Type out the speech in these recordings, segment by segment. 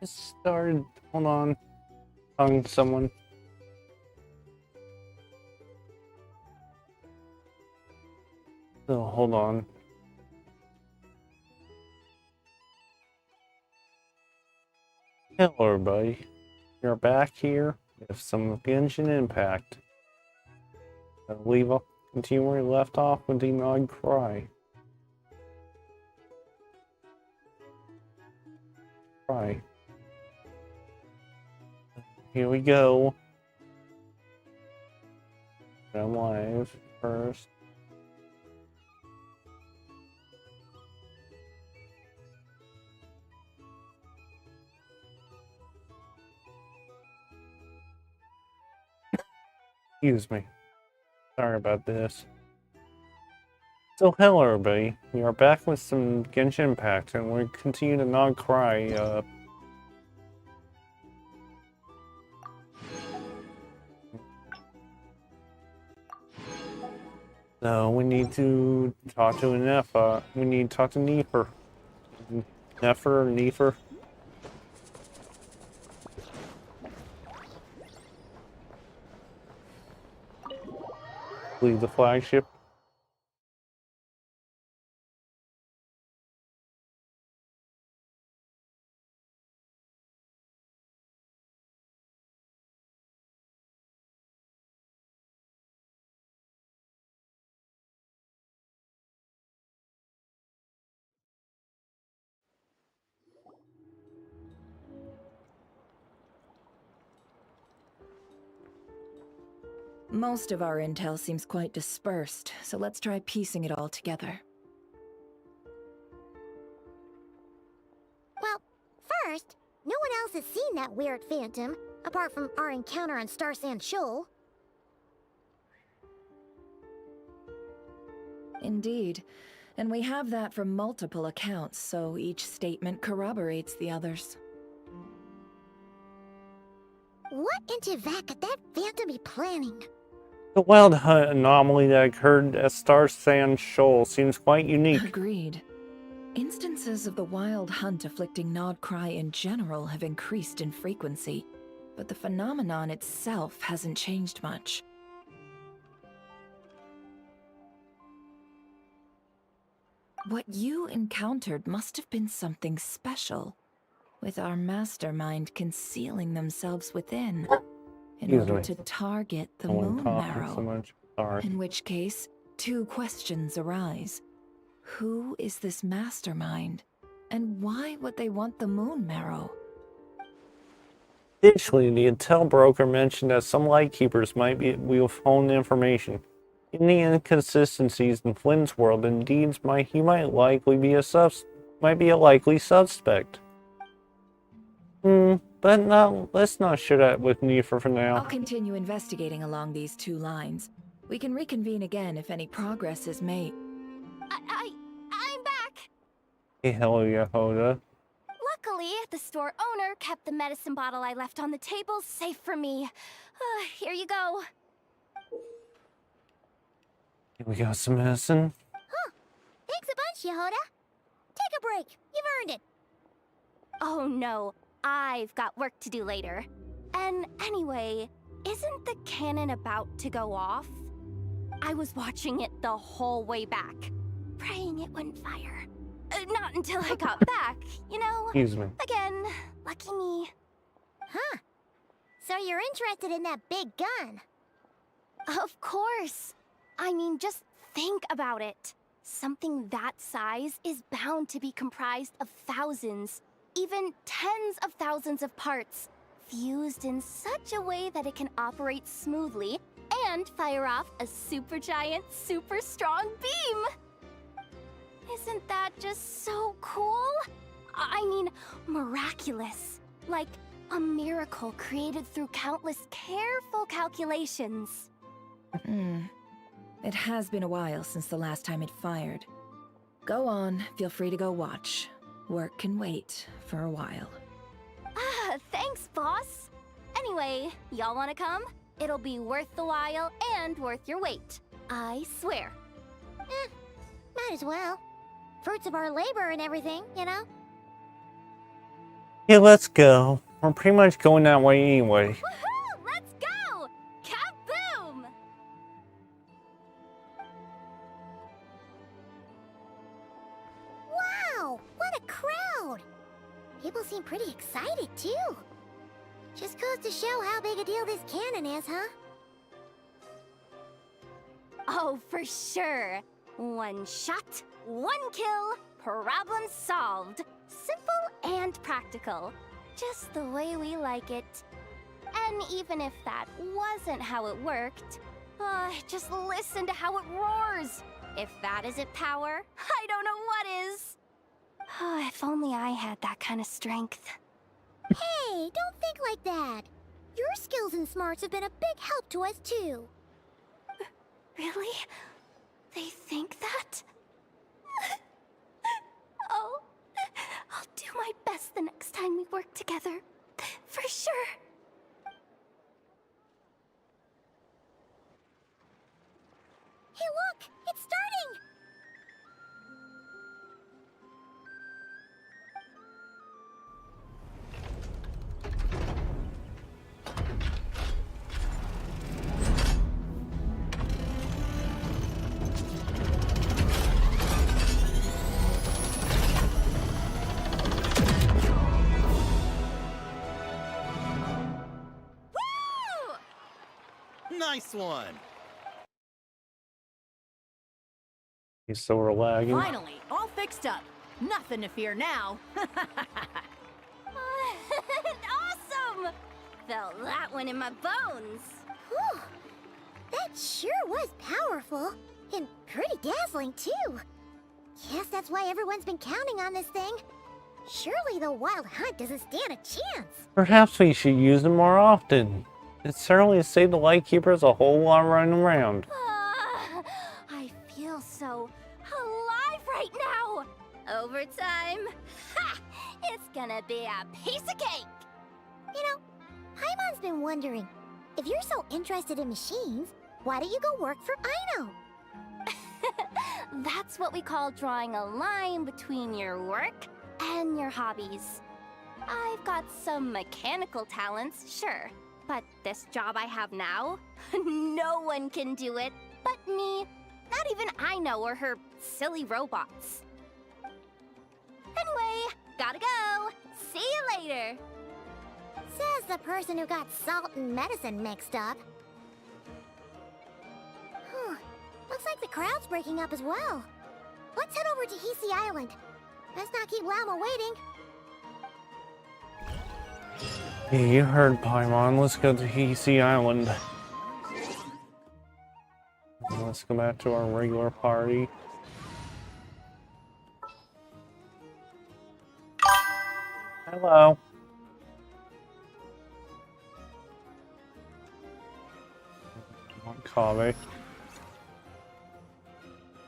Just started. Hold on. On someone. So hold on. Hello, everybody. We're back here with some Genshin Impact. I believe I'll continue where we left off with the odd Krai. Krai. Here we go. I'm live first. Excuse me. Sorry about this. So hello everybody, we are back with some Genshin Impact and we continue to not cry, So we need to talk to Nefa. We need to talk to Nefer. Nefer or Nefer? Leave the flagship. Most of our intel seems quite dispersed, so let's try piecing it all together. Well, first, no one else has seen that weird phantom, apart from our encounter on Star Sand Shoal. Indeed. And we have that from multiple accounts, so each statement corroborates the others. What in Teyvat could that phantom be planning? The wild hunt anomaly that occurred at Star Sand Shoal seems quite unique. Agreed. Instances of the wild hunt afflicting Nod Krai in general have increased in frequency, but the phenomenon itself hasn't changed much. What you encountered must have been something special, with our mastermind concealing themselves within, in order to target the moon marrow. So much. Sorry. In which case, two questions arise. Who is this mastermind? And why would they want the moon marrow? Additionally, the intel broker mentioned that some lightkeepers might be withholding information. Any inconsistencies in Flynn's world and deeds he might likely be a likely suspect. But no, let's not share that with Nefer for now. I'll continue investigating along these two lines. We can reconvene again if any progress is made. I'm back! Hey, hello, Yehoda. Luckily, the store owner kept the medicine bottle I left on the table safe for me. Here you go. Here we got some medicine. Huh. Thanks a bunch, Yehoda. Take a break. You've earned it. Oh no, I've got work to do later. And anyway, isn't the cannon about to go off? I was watching it the whole way back, praying it wouldn't fire. Not until I got back, you know? Excuse me. Again, lucky me. Huh. So you're interested in that big gun? Of course. I mean, just think about it. Something that size is bound to be comprised of thousands, even tens of thousands of parts, fused in such a way that it can operate smoothly and fire off a supergiant, super strong beam! Isn't that just so cool? I mean, miraculous. Like a miracle created through countless careful calculations. It has been a while since the last time it fired. Go on, feel free to go watch. Work can wait for a while. Thanks, boss. Anyway, y'all wanna come? It'll be worth the while and worth your wait. I swear. Might as well. Fruits of our labor and everything, you know? Yeah, let's go. We're pretty much going that way anyway. Woohoo! Let's go! Kaboom! Wow! What a crowd! People seem pretty excited, too. Just goes to show how big a deal this cannon is, huh? Oh, for sure. One shot, one kill, problem solved. Simple and practical. Just the way we like it. And even if that wasn't how it worked, just listen to how it roars. If that isn't power, I don't know what is. If only I had that kind of strength. Hey, don't think like that. Your skills and smarts have been a big help to us, too. Really? They think that? Oh, I'll do my best the next time we work together. For sure. Hey, look! It's starting! Nice one! He's so lagging. Finally, all fixed up. Nothing to fear now. Awesome! Felt that one in my bones. Whew. That sure was powerful. And pretty dazzling, too. Guess that's why everyone's been counting on this thing. Surely the Wild Hunt doesn't stand a chance. Perhaps we should use them more often. It certainly saved the Lightkeepers a whole lot running around. I feel so alive right now. Overtime? Ha! It's gonna be a piece of cake. You know, Paimon's been wondering, if you're so interested in machines, why don't you go work for Aino? That's what we call drawing a line between your work and your hobbies. I've got some mechanical talents, sure. But this job I have now, no one can do it but me. Not even Aino or her silly robots. Anyway, gotta go. See you later. Says the person who got salt and medicine mixed up. Looks like the crowd's breaking up as well. Let's head over to Hisi Island. Let's not keep Llama waiting. Yeah, you heard Paimon. Let's go to Hisi Island. Let's go back to our regular party. Hello. Kave.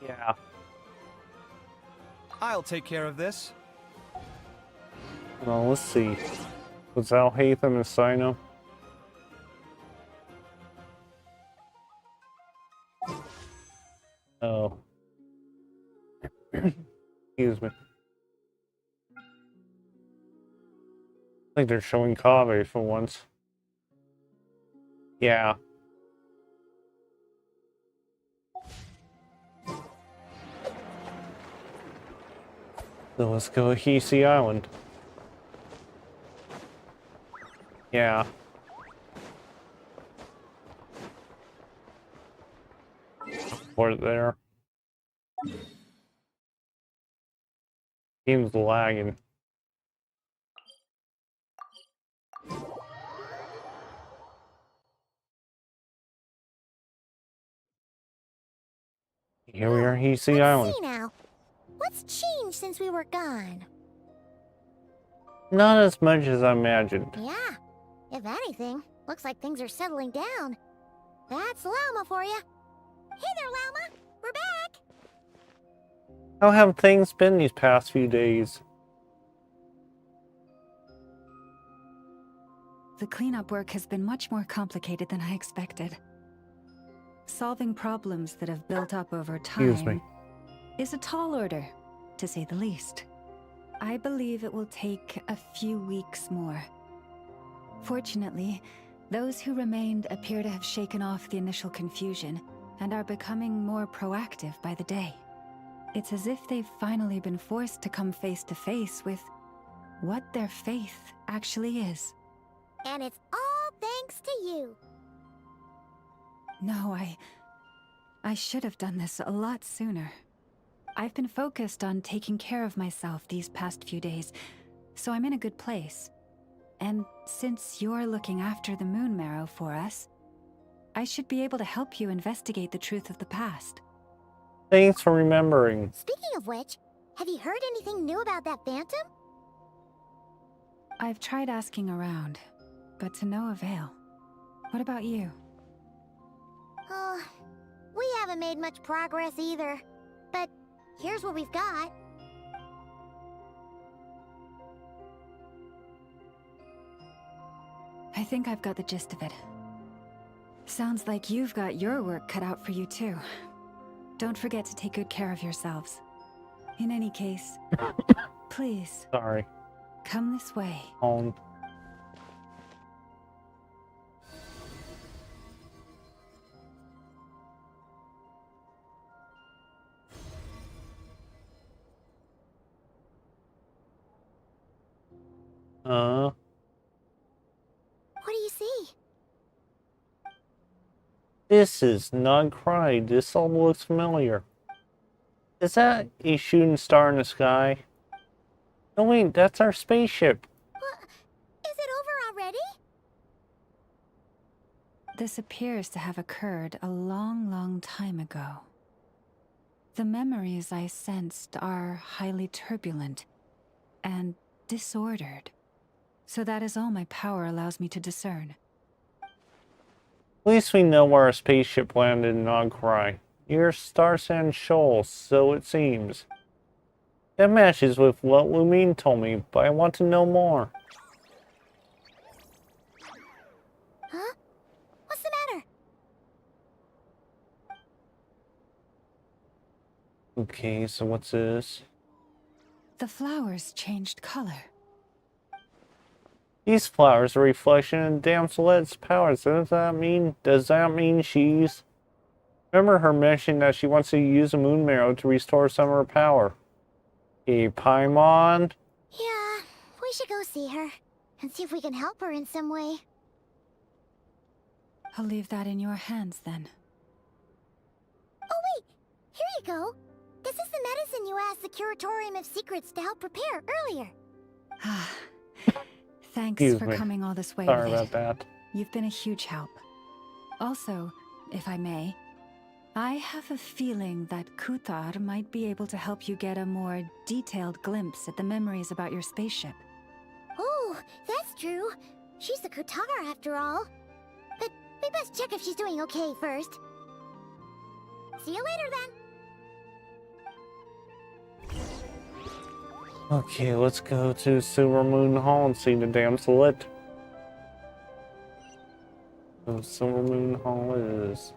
Yeah. I'll take care of this. Well, let's see. Was Alhaitham and Sino? Oh. Excuse me. I think they're showing Kave for once. Yeah. So let's go to Hisi Island. Yeah. Port there. Game's lagging. Here we are, Hisi Island. Let's see now. What's changed since we were gone? Not as much as I imagined. Yeah. If anything, looks like things are settling down. That's Llama for you. Hey there, Llama. We're back. How have things been these past few days? The cleanup work has been much more complicated than I expected. Solving problems that have built up over Excuse me. time is a tall order, to say the least. I believe it will take a few weeks more. Fortunately, those who remained appear to have shaken off the initial confusion and are becoming more proactive by the day. It's as if they've finally been forced to come face to face with what their faith actually is. And it's all thanks to you. No, I should have done this a lot sooner. I've been focused on taking care of myself these past few days, so I'm in a good place. And since you're looking after the Moon Marrow for us, I should be able to help you investigate the truth of the past. Thanks for remembering. Speaking of which, have you heard anything new about that phantom? I've tried asking around, but to no avail. What about you? Oh, we haven't made much progress either. But here's what we've got. I think I've got the gist of it. Sounds like you've got your work cut out for you too. Don't forget to take good care of yourselves. In any case, please, Sorry. come this way. Home. What do you see? This is not Krai. This all looks familiar. Is that a shooting star in the sky? No, wait, that's our spaceship. What? Is it over already? This appears to have occurred a long, long time ago. The memories I sensed are highly turbulent and disordered. So that is all my power allows me to discern. At least we know where our spaceship landed in Krai. Near Star Sand Shoal, so it seems. That matches with what Lumine told me, but I want to know more. Huh? What's the matter? Okay, so what's this? The flowers changed color. These flowers are a reflection of Damselet's powers. Does that mean she's... Remember her mentioning that she wants to use a moon marrow to restore some of her power. A Paimon? Yeah, we should go see her and see if we can help her in some way. I'll leave that in your hands then. Oh wait, here you go. This is the medicine you asked the Curatorium of Secrets to help prepare earlier. Thanks Excuse for me. coming all this way Sorry with about it. that. You've been a huge help. Also, if I may, I have a feeling that Kuthar might be able to help you get a more detailed glimpse at the memories about your spaceship. Oh, that's true. She's the Kutara after all. But we best check if she's doing okay first. See you later then. Okay, let's go to Silver Moon Hall and see the Damselet. So Silver Moon Hall is...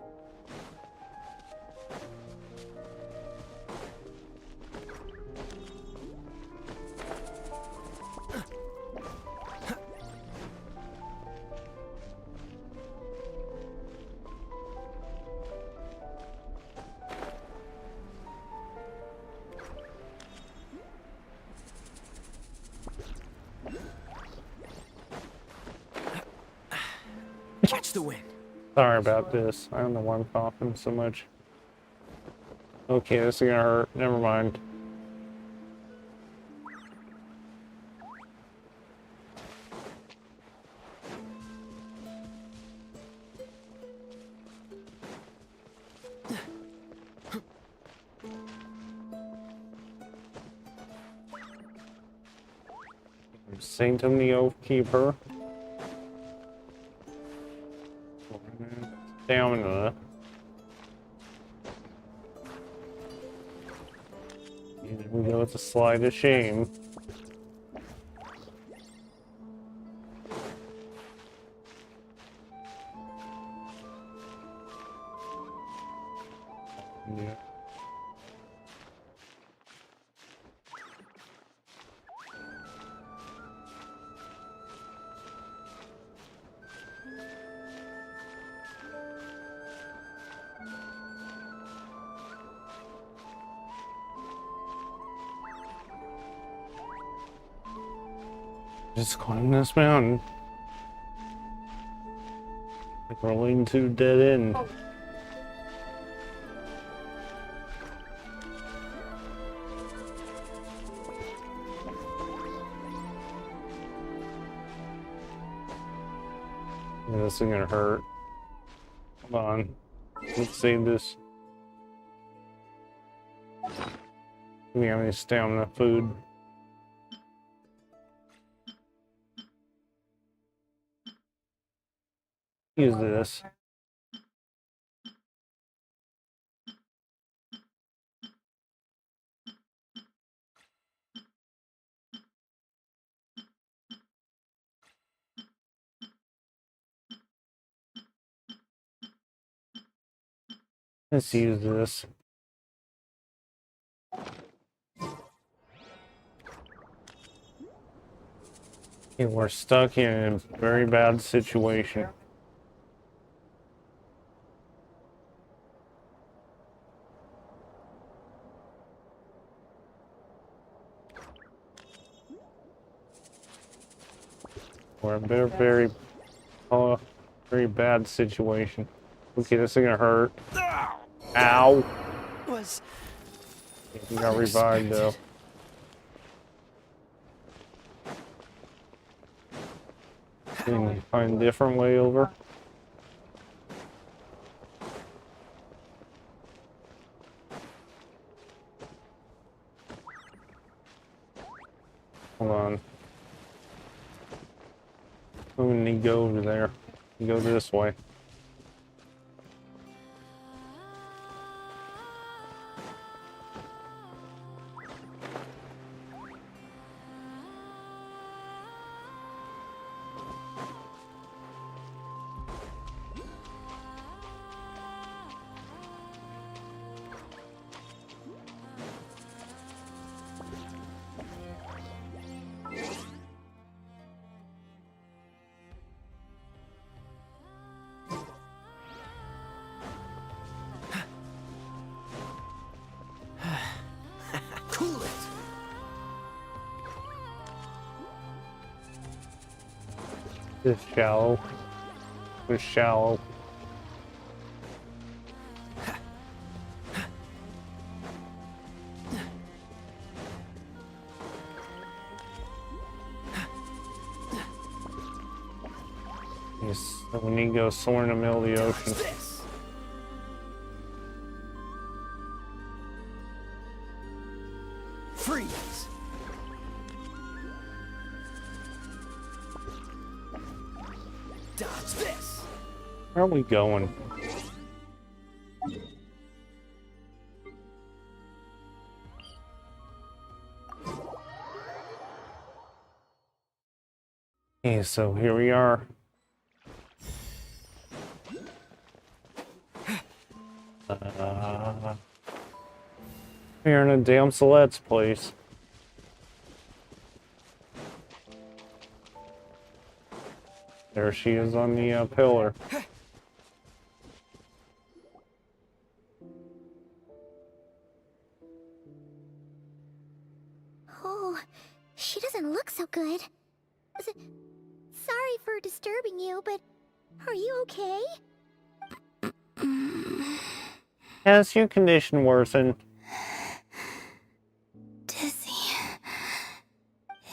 Catch the wind. Sorry about this. I don't know why I'm coughing so much. Okay, this is gonna hurt. Never mind. Sanctum the Oathkeeper. Stamina. And then we go with the Slide of Shame. Yeah. Just climb this mountain. Like we're leading to a dead end. Yeah, this is gonna hurt. Hold on. Let's save this. Do we have any stamina food? Use this. Let's use this. Okay, we're stuck in a very bad situation. We're in a very bad situation. Okay, this is gonna hurt. Ow! Was You got revived though. Can we find a different way over? Hold on. We need to go over there. You go this way. cool it. It's shallow. It's shallow. Yes, we need to go soar in the middle of the ocean. This. Freeze. Dodge this. Where are we going? Okay, so here we are. We're in a damselet's place. There she is on the pillar. Oh, she doesn't look so good. Sorry for disturbing you, but are you okay? Has your condition worsened? Dizzy.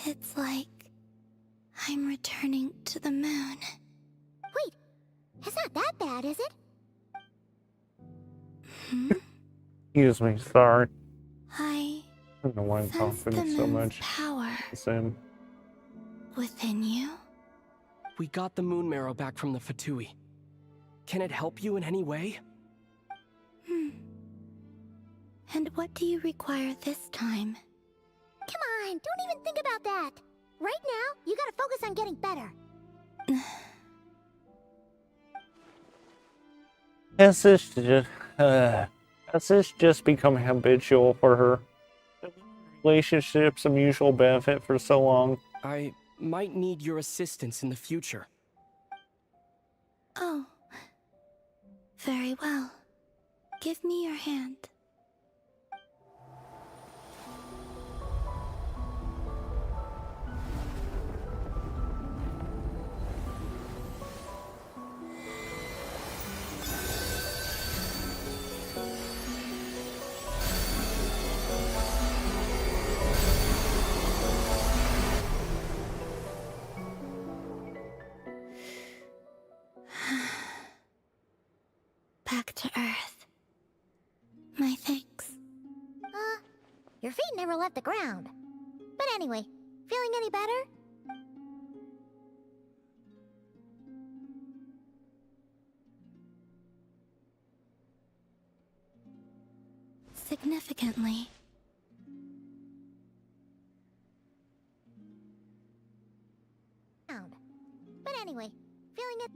It's like I'm returning to the moon. Wait, it's not that bad, is it? Excuse me, sorry. I I don't know why I'm sense the coughing so moon's much. power Same. within you. We got the moon marrow back from the Fatui. Can it help you in any way? And what do you require this time? Come on, don't even think about that. Right now, you gotta focus on getting better. Has this just become habitual for her? Relationships a mutual benefit for so long. I might need your assistance in the future. Oh. Very well. Give me your hand. never left the ground. But anyway, feeling any better? Significantly. But anyway, feeling it.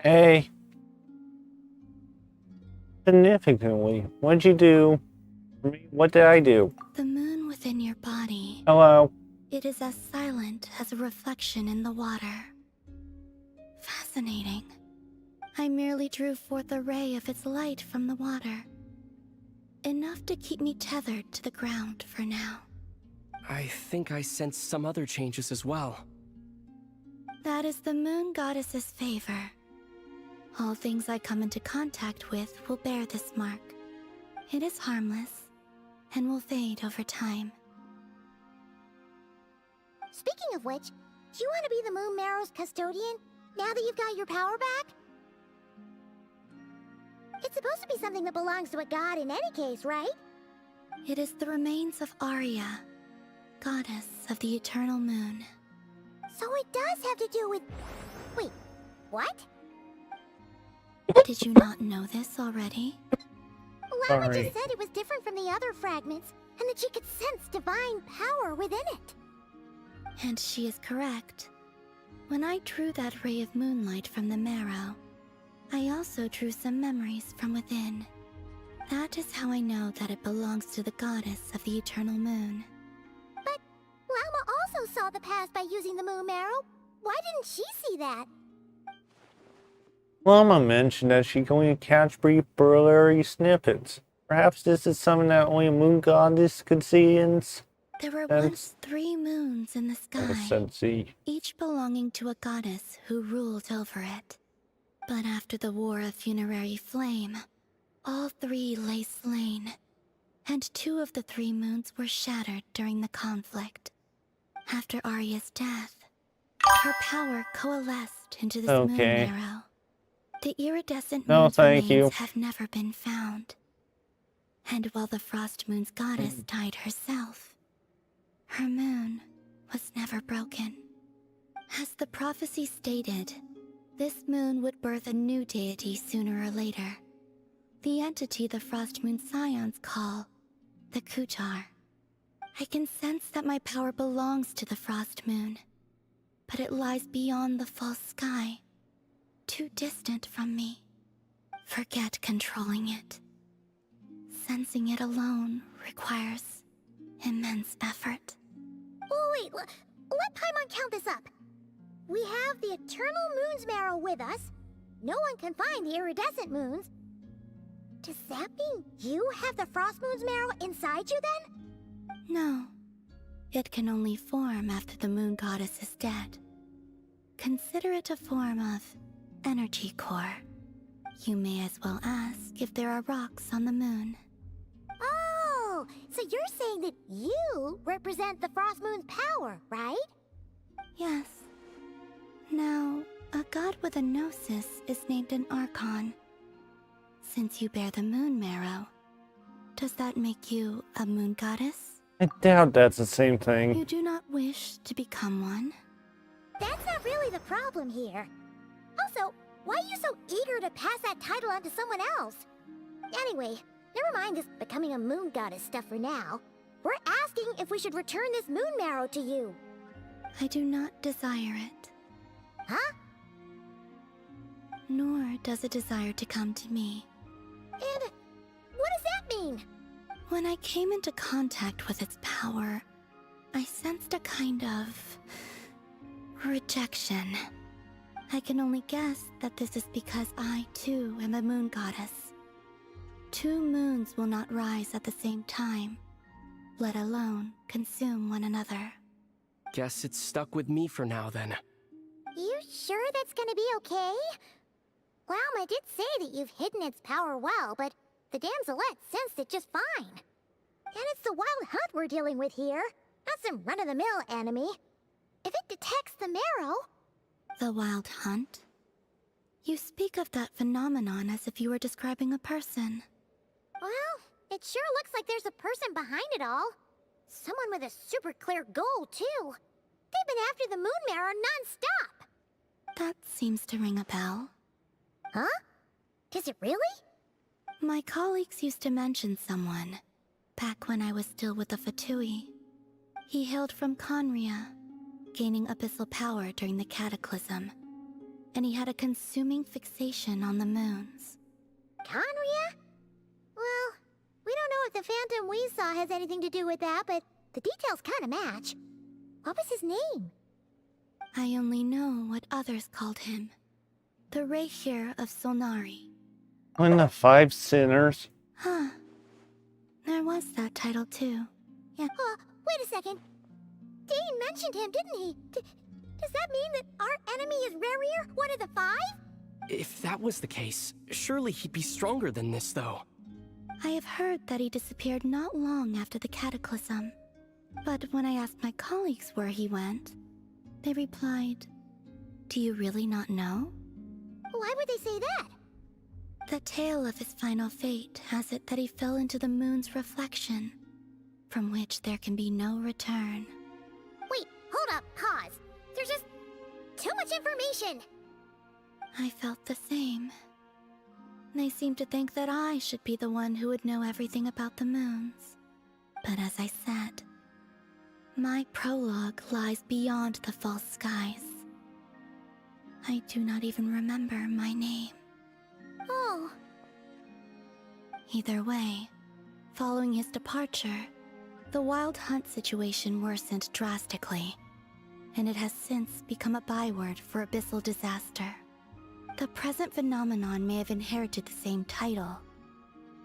Hey. Significantly. What'd you do? For me? What did I do? The moon within your body. Hello. It is as silent as a reflection in the water. Fascinating. I merely drew forth a ray of its light from the water. Enough to keep me tethered to the ground for now. I think I sense some other changes as well. That is the moon goddess's favor. All things I come into contact with will bear this mark. It is harmless and will fade over time. Speaking of which, do you want to be the Moon Marrow's custodian now that you've got your power back? It's supposed to be something that belongs to a god in any case, right? It is the remains of Arya, goddess of the eternal moon. So it does have to do with... Wait, what? Did you not know this already? Llama Sorry. just said it was different from the other fragments, and that she could sense divine power within it. And she is correct. When I drew that ray of moonlight from the marrow, I also drew some memories from within. That is how I know that it belongs to the goddess of the eternal moon. But Llama also saw the past by using the moon marrow. Why didn't she see that? Llama mentioned that she can only catch brief blurry snippets. Perhaps this is something that only a moon goddess could see in There were That's- once 3 moons in the sky, sense. each belonging to a goddess who ruled over it. But after the War of Funerary Flame, all 3 lay slain, and 2 of the 3 moons were shattered during the conflict. After Arya's death, her power coalesced into this Okay. moon marrow. The iridescent No, moon's thank remains you. have never been found. And while the Frost Moon's goddess died herself, her moon was never broken. As the prophecy stated, this moon would birth a new deity sooner or later. The entity the Frost Moon Scions call the Kujar. I can sense that my power belongs to the Frost Moon, but it lies beyond the false sky, too distant from me. Forget controlling it. Sensing it alone requires immense effort. Oh wait, let Paimon count this up. We have the Eternal Moon's Marrow with us. No one can find the iridescent moons. Does that mean you have the Frost Moon's Marrow inside you then? No. It can only form after the moon goddess is dead. Consider it a form of energy core. You may as well ask if there are rocks on the moon. Oh, so you're saying that you represent the Frost Moon's power, right? Yes. Now, a god with a gnosis is named an Archon. Since you bear the moon marrow, does that make you a moon goddess? I doubt that's the same thing. You do not wish to become one? That's not really the problem here. Also, why are you so eager to pass that title on to someone else? Anyway, never mind this becoming a moon goddess stuff for now. We're asking if we should return this moon marrow to you. I do not desire it. Huh? Nor does it desire to come to me. And what does that mean? When I came into contact with its power, I sensed a kind of rejection. I can only guess that this is because I, too, am a moon goddess. 2 moons will not rise at the same time, let alone consume one another. Guess it's stuck with me for now then. You sure that's gonna be okay? Llama did say that you've hidden its power well, but the damselette sensed it just fine. And it's the wild hunt we're dealing with here, not some run-of-the-mill enemy. If it detects the marrow... The wild hunt? You speak of that phenomenon as if you were describing a person. Well, it sure looks like there's a person behind it all. Someone with a super clear goal, too. They've been after the moon mirror non-stop. That seems to ring a bell. Huh? Does it really? My colleagues used to mention someone, back when I was still with the Fatui. He hailed from Conria, gaining abyssal power during the Cataclysm, and he had a consuming fixation on the moons. Conria? Well, we don't know if the phantom we saw has anything to do with that, but the details kind of match. What was his name? I only know what others called him. The Reikir of Solnari. One of the 5 sinners. Huh. There was that title too. Yeah. Wait a second. Dane mentioned him, didn't he? Does that mean that our enemy is Rerir, one of the 5? If that was the case, surely he'd be stronger than this, though. I have heard that he disappeared not long after the Cataclysm. But when I asked my colleagues where he went, they replied, "Do you really not know?" Why would they say that? The tale of his final fate has it that he fell into the moon's reflection, from which there can be no return. Wait, hold up, pause. There's just too much information. I felt the same. They seemed to think that I should be the one who would know everything about the moons. But as I said, my prologue lies beyond the false skies. I do not even remember my name. Oh. Either way, following his departure, the wild hunt situation worsened drastically, and it has since become a byword for abyssal disaster. The present phenomenon may have inherited the same title,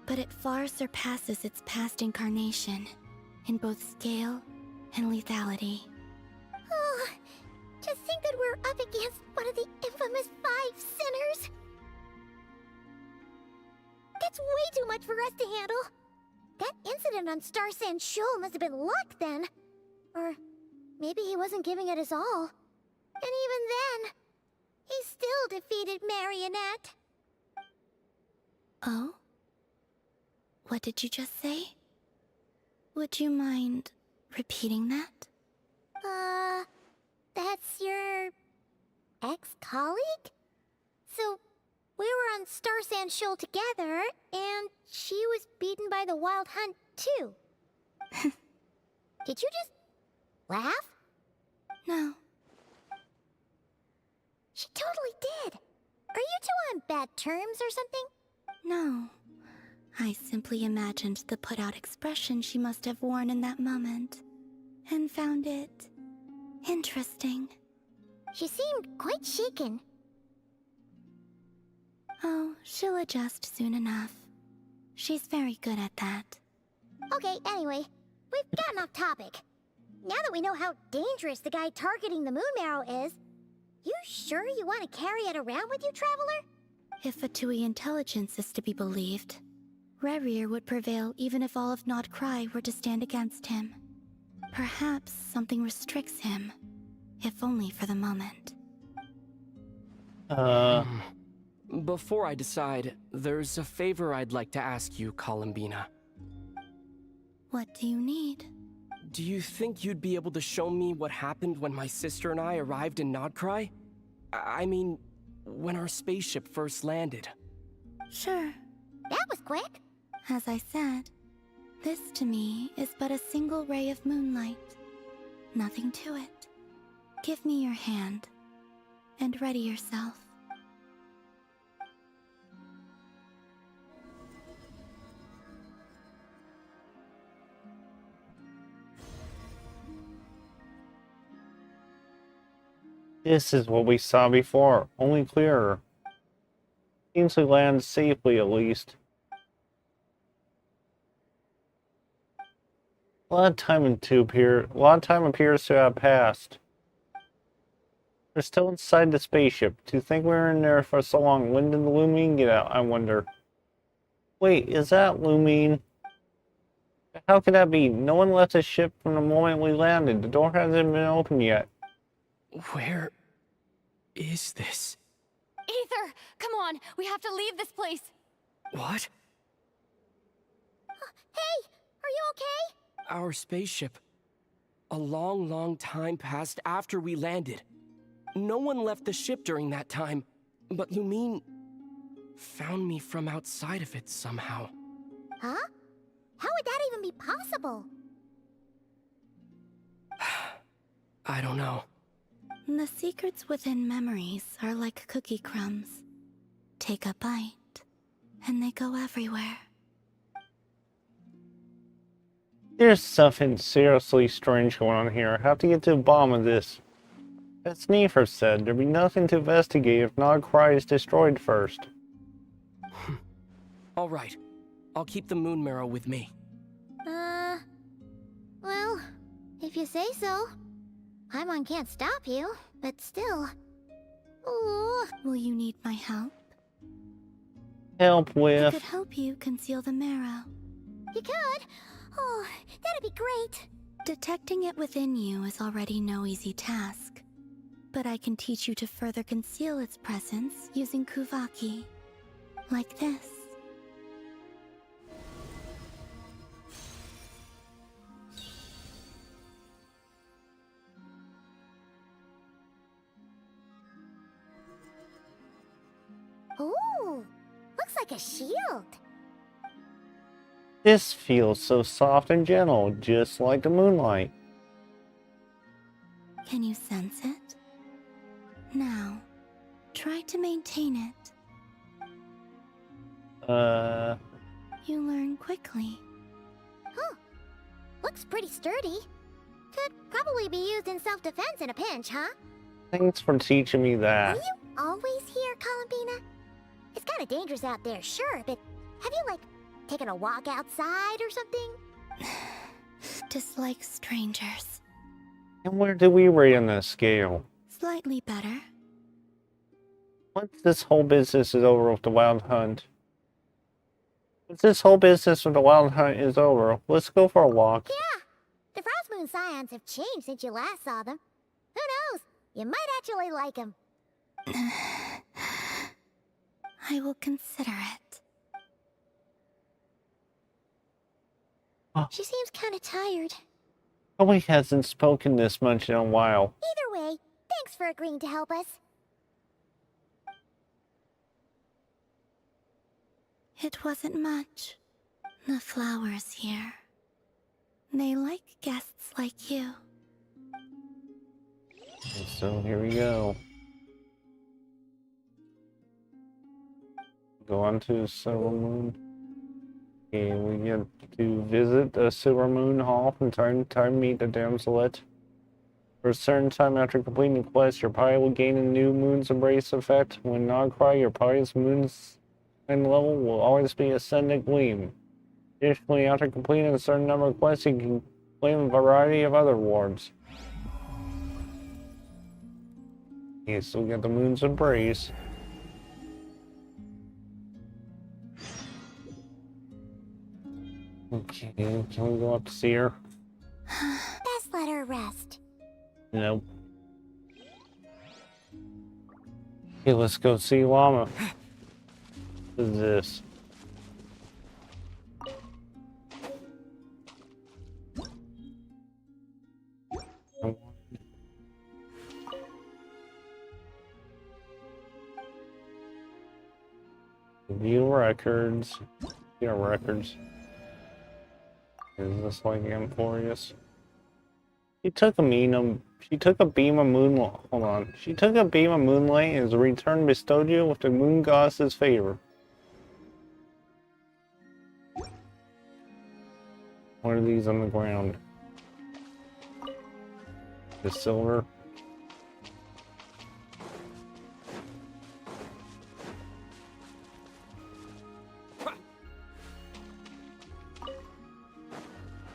but it far surpasses its past incarnation in both scale and lethality. Oh, to think that we're up against one of the infamous 5 sinners. That's way too much for us to handle. That incident on Star Sand Shoal must have been luck then. Or maybe he wasn't giving it his all. And even then, he still defeated Marionette. Oh? What did you just say? Would you mind repeating that? That's your ex-colleague? So, we were on Star Sand Shoal together, and she was beaten by the Wild Hunt, too. Did you just laugh? No. She totally did. Are you two on bad terms or something? No. I simply imagined the put-out expression she must have worn in that moment, and found it interesting. She seemed quite shaken. Oh, she'll adjust soon enough. She's very good at that. Okay, anyway, we've gotten off topic. Now that we know how dangerous the guy targeting the moon marrow is, you sure you want to carry it around with you, Traveler? If Fatui intelligence is to be believed, Rerir would prevail even if all of Nod Krai were to stand against him. Perhaps something restricts him, if only for the moment. Before I decide, there's a favor I'd like to ask you, Columbina. What do you need? Do you think you'd be able to show me what happened when my sister and I arrived in Nodkrai? I mean, when our spaceship first landed. Sure. That was quick. As I said, this to me is but a single ray of moonlight. Nothing to it. Give me your hand, and ready yourself. This is what we saw before, only clearer. Seems we landed safely at least. A lot of time appears to have passed. We're still inside the spaceship. To think we were in there for so long, when did the Lumine get out, I wonder? Wait, is that Lumine? How could that be? No one left the ship from the moment we landed. The door hasn't been opened yet. Where is this? Aether, come on. We have to leave this place. What? Hey, are you okay? Our spaceship. A long, long time passed after we landed. No one left the ship during that time, but Lumine found me from outside of it somehow. Huh? How would that even be possible? I don't know. The secrets within memories are like cookie crumbs. Take a bite, and they go everywhere. There's something seriously strange going on here. I have to get to the bottom of this. As Nefer said, there'd be nothing to investigate if Krai is destroyed first. All right. I'll keep the moon marrow with me. Well, if you say so. Paimon can't stop you, but still. Ooh. Will you need my help? Help I with... could help you conceal the marrow. You could? Oh, that'd be great. Detecting it within you is already no easy task. But I can teach you to further conceal its presence using Kuvaki. Like this. Ooh, looks like a shield. This feels so soft and gentle, just like the moonlight. Can you sense it? Now, try to maintain it. You learn quickly. Huh. Looks pretty sturdy. Could probably be used in self-defense in a pinch, huh? Thanks for teaching me Are that. you always here, Columbina? It's kind of dangerous out there, sure, but have you, like, taken a walk outside or something? Dislike strangers. And where do we rate on that scale? Slightly better. Once this whole business is over with the wild hunt. Once this whole business with the wild hunt is over, let's go for a walk. Yeah, the Frost Moon Scions have changed since you last saw them. Who knows? You might actually like them. I will consider it. She seems kind of tired. Chloe hasn't spoken this much in a while. Either way, thanks for agreeing to help us. It wasn't much. The flowers here. They like guests like you. And so here we go. Go on to Silver Moon. And we get to visit the Silver Moon Hall from time to time, meet the damselet. For a certain time after completing the quest, your party will gain a new Moon's Embrace effect. When Krai, your party's Moon's level will always be Ascendant Gleam. Additionally, after completing a certain number of quests, you can claim a variety of other rewards. Okay, so we got the Moon's Embrace. Okay, can we go up to see her? Best let her rest. Nope. Okay, let's go see Llama. What is this? View records. Yeah, records. Is this like Emporius? She took a beam of moonlight. Hold on. She took a beam of moonlight and as a return bestowed you with the moon goddess's favor. What are these on the ground? The silver.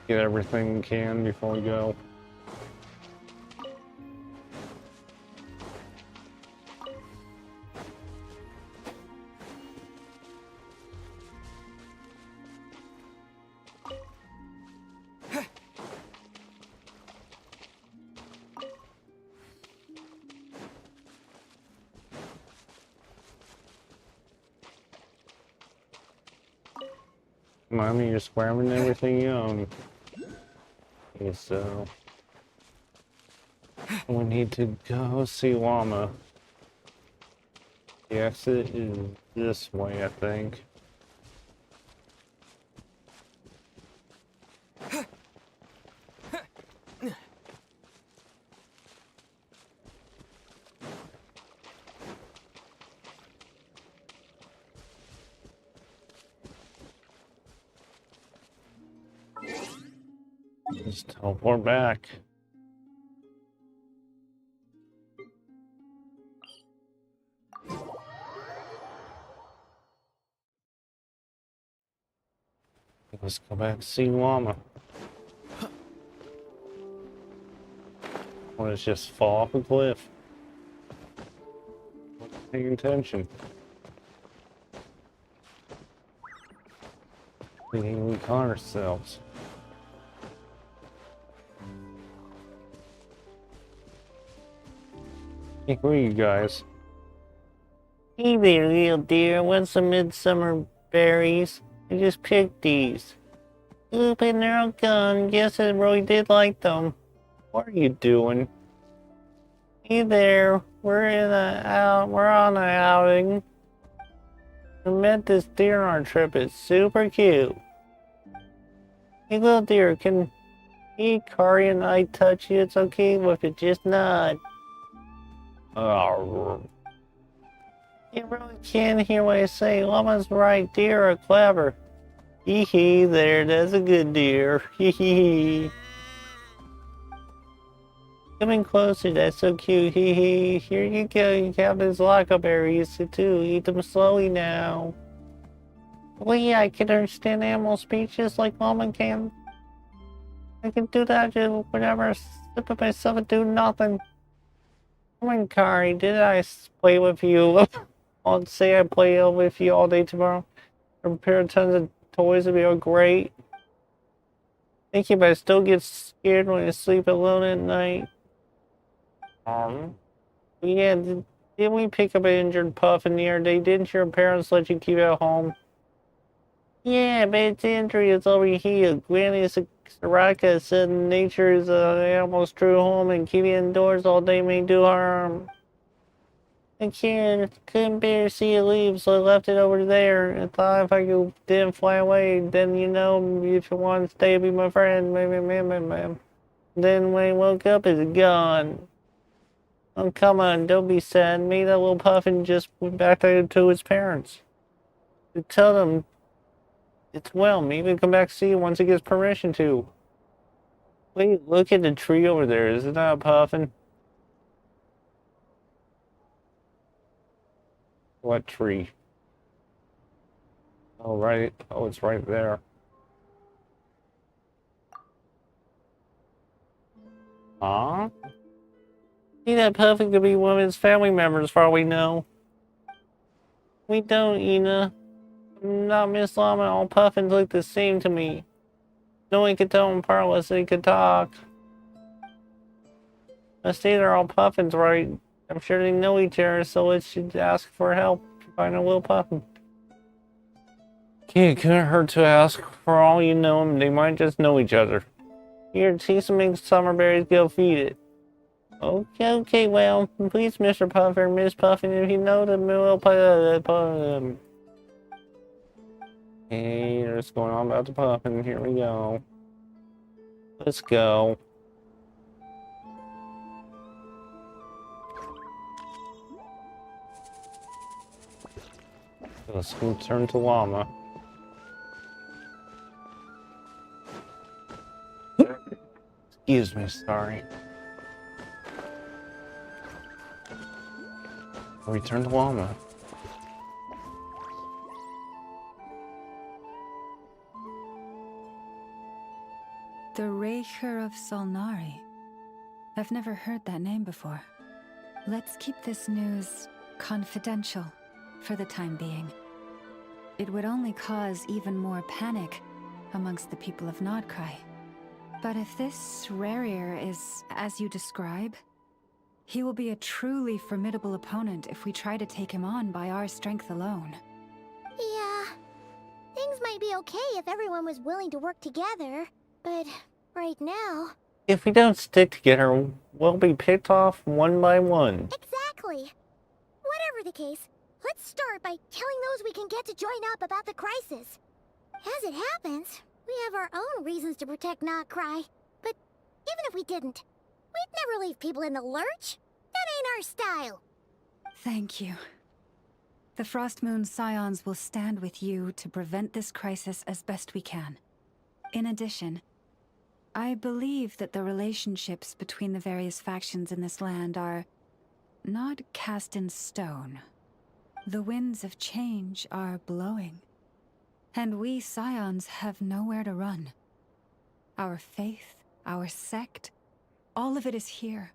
Get everything we can before we go. Mommy, you're squaring everything Okay, so we need to go see Llama. The exit is this way, I think. Just teleport back. Let's go back to see Llama. Or it's just fall off a cliff. Not paying attention. We caught ourselves. Hey, who are you guys? Hey there, little dear. Want some midsummer berries? I just picked these. Oop, and they're all gone. Guess I really did like them. What are you doing? Hey there. We're on an outing. We met this deer on our trip. It's super cute. Hey, little deer, can Krai and I touch you? It's okay if it just nod. Oh. You really can't hear what I say. Llama's right. Deer are clever. Hee hee, there, that's a good deer. Hee hee. Coming closer, that's so cute. Hee hee. Here you go, you have these lockberries too. Eat them slowly now. Well, yeah, I can understand animal speech just like Llama can. I can do that just whenever I sit by myself and do nothing. Come on, Kari, did I play with you? I'll say I play with you all day tomorrow. Prepare tons of toys to be all great. Thank you, but I still get scared when I sleep alone at night. Yeah, didn't we pick up an injured puffin the other day? Didn't your parents let you keep it at home? Yeah, but its injury is already healed. Granny Saraka said nature is an animal's true home and keeping it indoors all day may do harm. I couldn't bear to see it leave, so I left it over there. I thought if I didn't fly away, then if you want to stay, be my friend. Then when I woke up, it's gone. Oh, come on, don't be sad. Maybe that little puffin just went back to his parents. Tell them it's well. Maybe he'll come back to see you once he gets permission to. Wait, look at the tree over there. Is it not a puffin? What tree? Oh, right. Oh, it's right there. Huh? See, that puffin could be one of his family members for all we know. We don't, Ina. Not Miss Llama. All puffins look the same to me. No one could tell them apart unless they could talk. I say they're all puffins, right? I'm sure they know each other, so let's just ask for help to find a little puffin. It couldn't hurt to ask. For all you know, they might just know each other. Here, see some midsummer berries, go feed it. Okay, well, please, Mr. Puffer, Miss Puffin, if you know the little puffin. Hey, what's going on about the puffin? Here we go. Let's go. Let's return to Llama. Excuse me, sorry. Return to Llama. The Raker of Solnari. I've never heard that name before. Let's keep this news confidential for the time being. It would only cause even more panic amongst the people of Krai. But if this Rarier is as you describe, he will be a truly formidable opponent if we try to take him on by our strength alone. Yeah, things Things might be okay if everyone was willing to work together, but right now... If we don't stick together, we'll be picked off one by one. Exactly. Whatever the case, let's start by telling those we can get to join up about the crisis. As it happens, we have our own reasons to protect Not Krai. But even if we didn't, we'd never leave people in the lurch. That ain't our style. Thank you. The Frost Moon Scions will stand with you to prevent this crisis as best we can. In addition, I believe that the relationships between the various factions in this land are not cast in stone. The winds of change are blowing, and we Scions have nowhere to run. Our faith, our sect, all of it is here.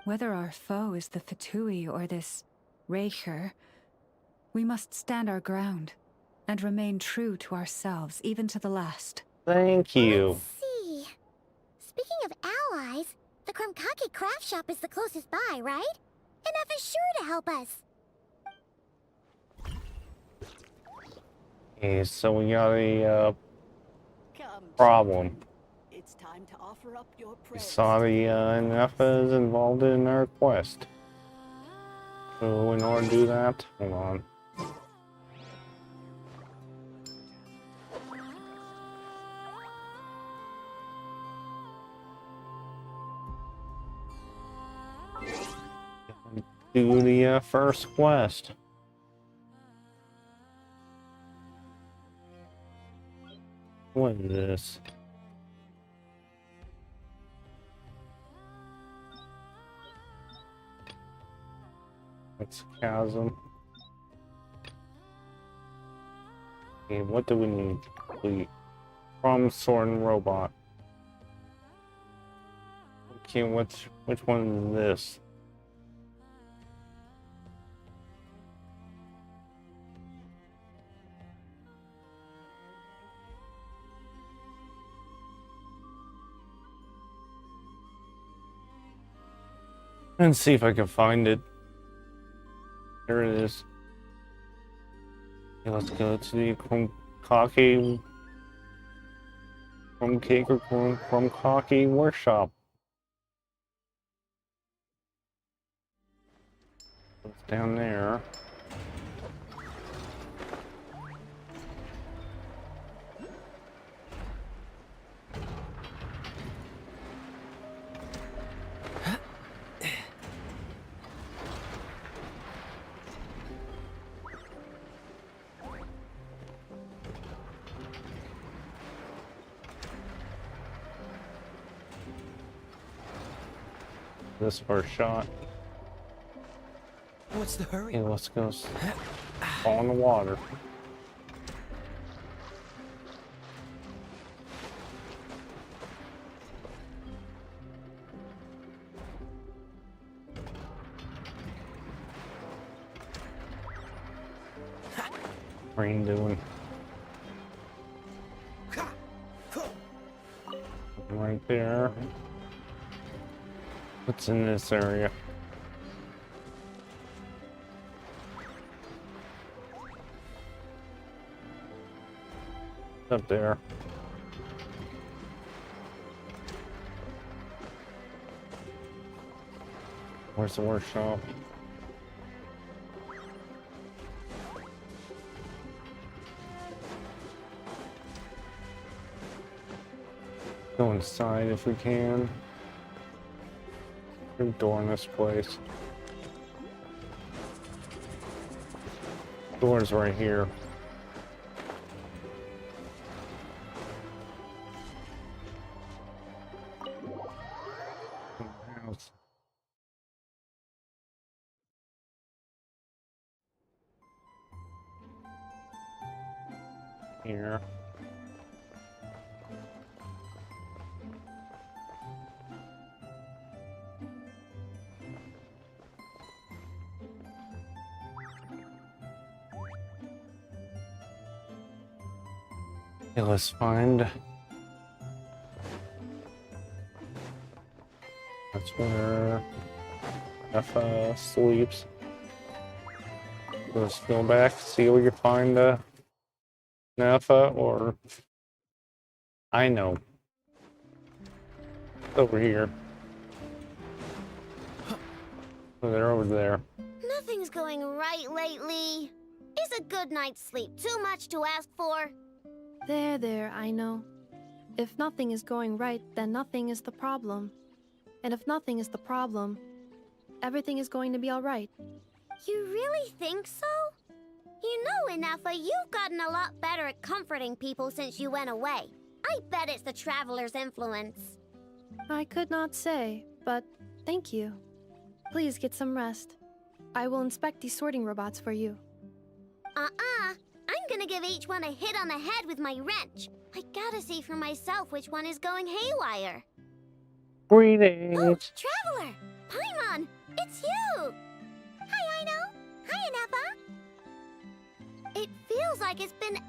Whether our foe is the Fatui or this Raker, we must stand our ground and remain true to ourselves, even to the last. Thank you. Let's see. Speaking of allies, the Krumkake craft shop is the closest by, right? And F is sure to help us. Okay, so we got a Come, problem. it's time to offer up your We prayers. saw the NF is involved in our quest. So in order to do that, hold on. Do the first quest. What is this? It's chasm. Okay, what do we need to complete? From Sword and Robot. Okay, which one is this? Let's see if I can find it. There it is. Okay, let's go to the Krumkake workshop. It's down there. This first shot. What's the hurry? Okay, let's go fall in the water. Rain doing right there. What's in this area? Up there. Where's the workshop? Go inside if we can. There's a door in this place. Door's right here. House. Here. Okay, let's find. That's where F sleeps. Let's go back, see if we can find Nafa or I know. Over here. Oh, they're over there. Nothing's going right lately. Is a good night's sleep too much to ask for? There, I know. If nothing is going right, then nothing is the problem. And if nothing is the problem, everything is going to be alright. You really think so? You know, Inafa, you've gotten a lot better at comforting people since you went away. I bet it's the Traveler's influence. I could not say, but thank you. Please get some rest. I will inspect these sorting robots for you. I'm gonna give each one a hit on the head with my wrench. I gotta see for myself which one is going haywire. Greetings! Oh, Traveler! Paimon! It's you! Hi, Aino! Hi, Inafa! It feels like it's been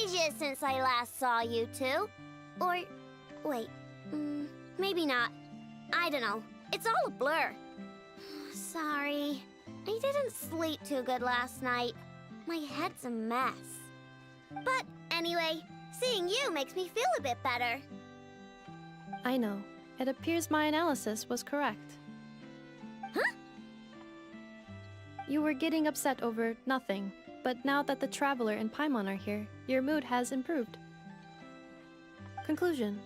ages since I last saw you two. Or, wait, maybe not. I don't know. It's all a blur. Sorry. I didn't sleep too good last night. My head's a mess. But anyway, seeing you makes me feel a bit better. I know. It appears my analysis was correct. Huh? You were getting upset over nothing, but now that the Traveler and Paimon are here, your mood has improved. Conclusion.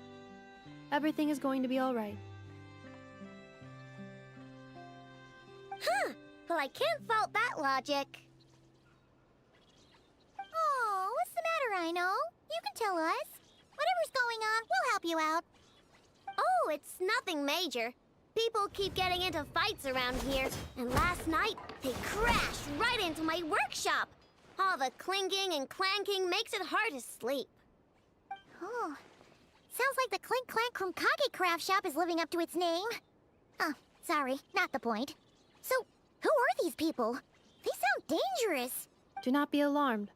Everything is going to be alright. Huh. Well, I can't fault that logic. Oh, what's the matter, Aino? You can tell us. Whatever's going on, we'll help you out. Oh, it's nothing major. People keep getting into fights around here, and last night they crashed right into my workshop. All the clinking and clanking makes it hard to sleep. Oh, sounds like the Clink Clank from Kage Craft Shop is living up to its name. Oh, sorry, not the point. So, who are these people? They sound dangerous. Do not be alarmed.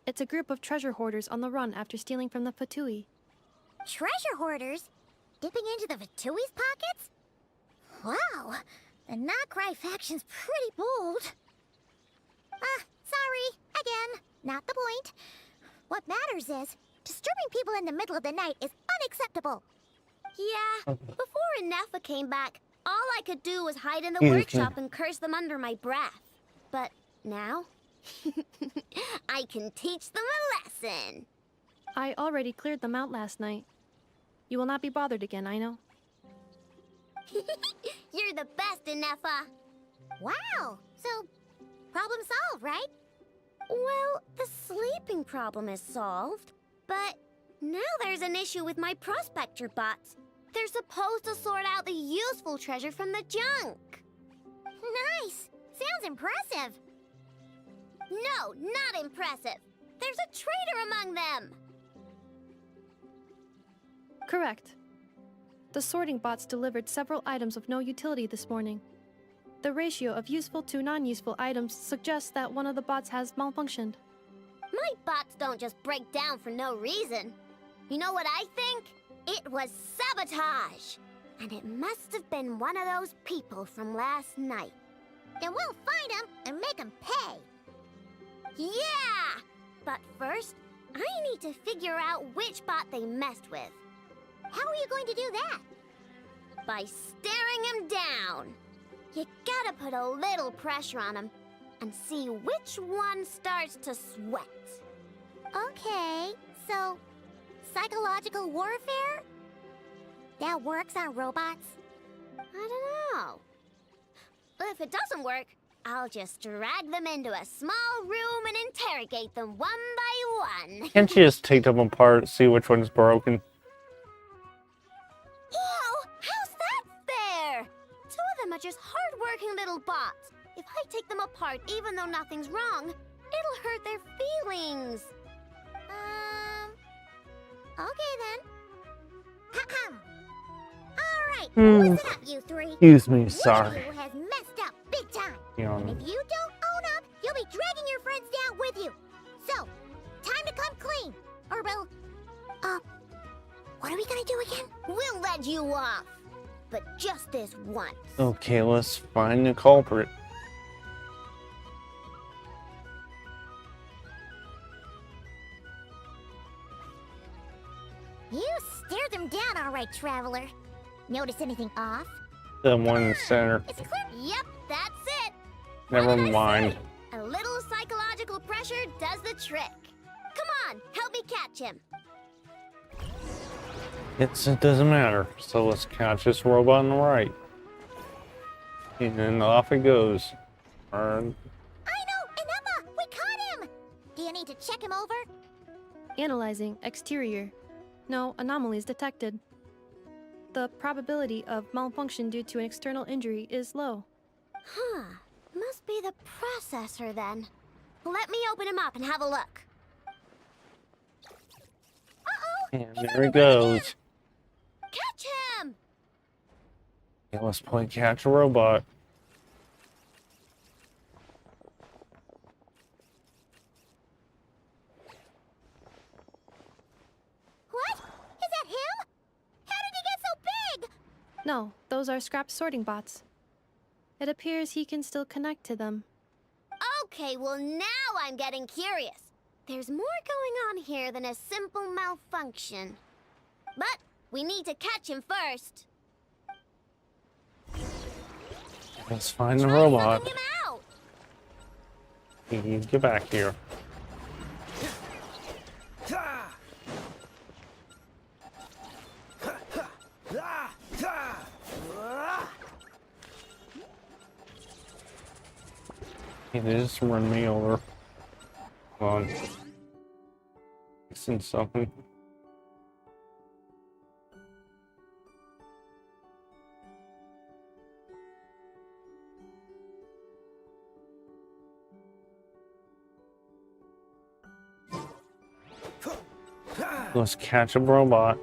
It's a group of treasure hoarders on the run after stealing from the Fatui. Treasure hoarders? Dipping into the Vatui's pockets? Wow, the not Krai faction's pretty bold. Sorry, again, not the point. What matters is, disturbing people in the middle of the night is unacceptable. Yeah, before Inafa came back, all I could do was hide in the workshop and curse them under my breath. But now, I can teach them a lesson. I already cleared them out last night. You will not be bothered again, I know. You're the best, Inafa. Wow, so problem solved, right? Well, the sleeping problem is solved, but now there's an issue with my prospector bots. They're supposed to sort out the useful treasure from the junk. Nice! Sounds impressive. No, not impressive. There's a traitor among them. Correct. The sorting bots delivered several items of no utility this morning. The ratio of useful to non-useful items suggests that one of the bots has malfunctioned. My bots don't just break down for no reason. You know what I think? It was sabotage. And it must have been one of those people from last night. Then we'll find them and make them pay. Yeah! But first, I need to figure out which bot they messed with. How are you going to do that? By staring him down. You gotta put a little pressure on him and see which one starts to sweat. Okay, so psychological warfare? That works on robots? I don't know. If it doesn't work, I'll just drag them into a small room and interrogate them one by one. Can't you just take them apart, see which one's broken? Ew! How's that fair? Two of them are just hard-working little bots. If I take them apart even though nothing's wrong, it'll hurt their feelings. Okay then. Alright, listen up, you three. Excuse me, One of sorry. you has messed up big time. Yeah. And if you don't own up, you'll be dragging your friends down with you. So, time to come clean. Or we'll... what are we gonna do again? We'll let you off. But just this once. Okay, let's find the culprit. You stared them down all right, Traveler. Notice anything off? The one in the center. It's clear. Yep, that's it. Never What did I mind. say? A little psychological pressure does the trick. Come on, help me catch him. It doesn't matter. So let's catch this robot on the right. And then off it goes. Turn. I know, Enema! We caught him! Do you need to check him over? Analyzing exterior. No anomalies detected. The probability of malfunction due to an external injury is low. Huh. Must be the processor then. Let me open him up and have a look. Uh-oh! And he's there he on the way goes. in. Catch him! Okay, let's play catch a robot. What? Is that him? How did he get so big? No, those are scrap sorting bots. It appears he can still connect to them. Okay, well now I'm getting curious. There's more going on here than a simple malfunction. But we need to catch him first. Let's find the Try robot. sucking him out. You get back here. He just run me over. Come on. Fixing something. Let's catch a robot.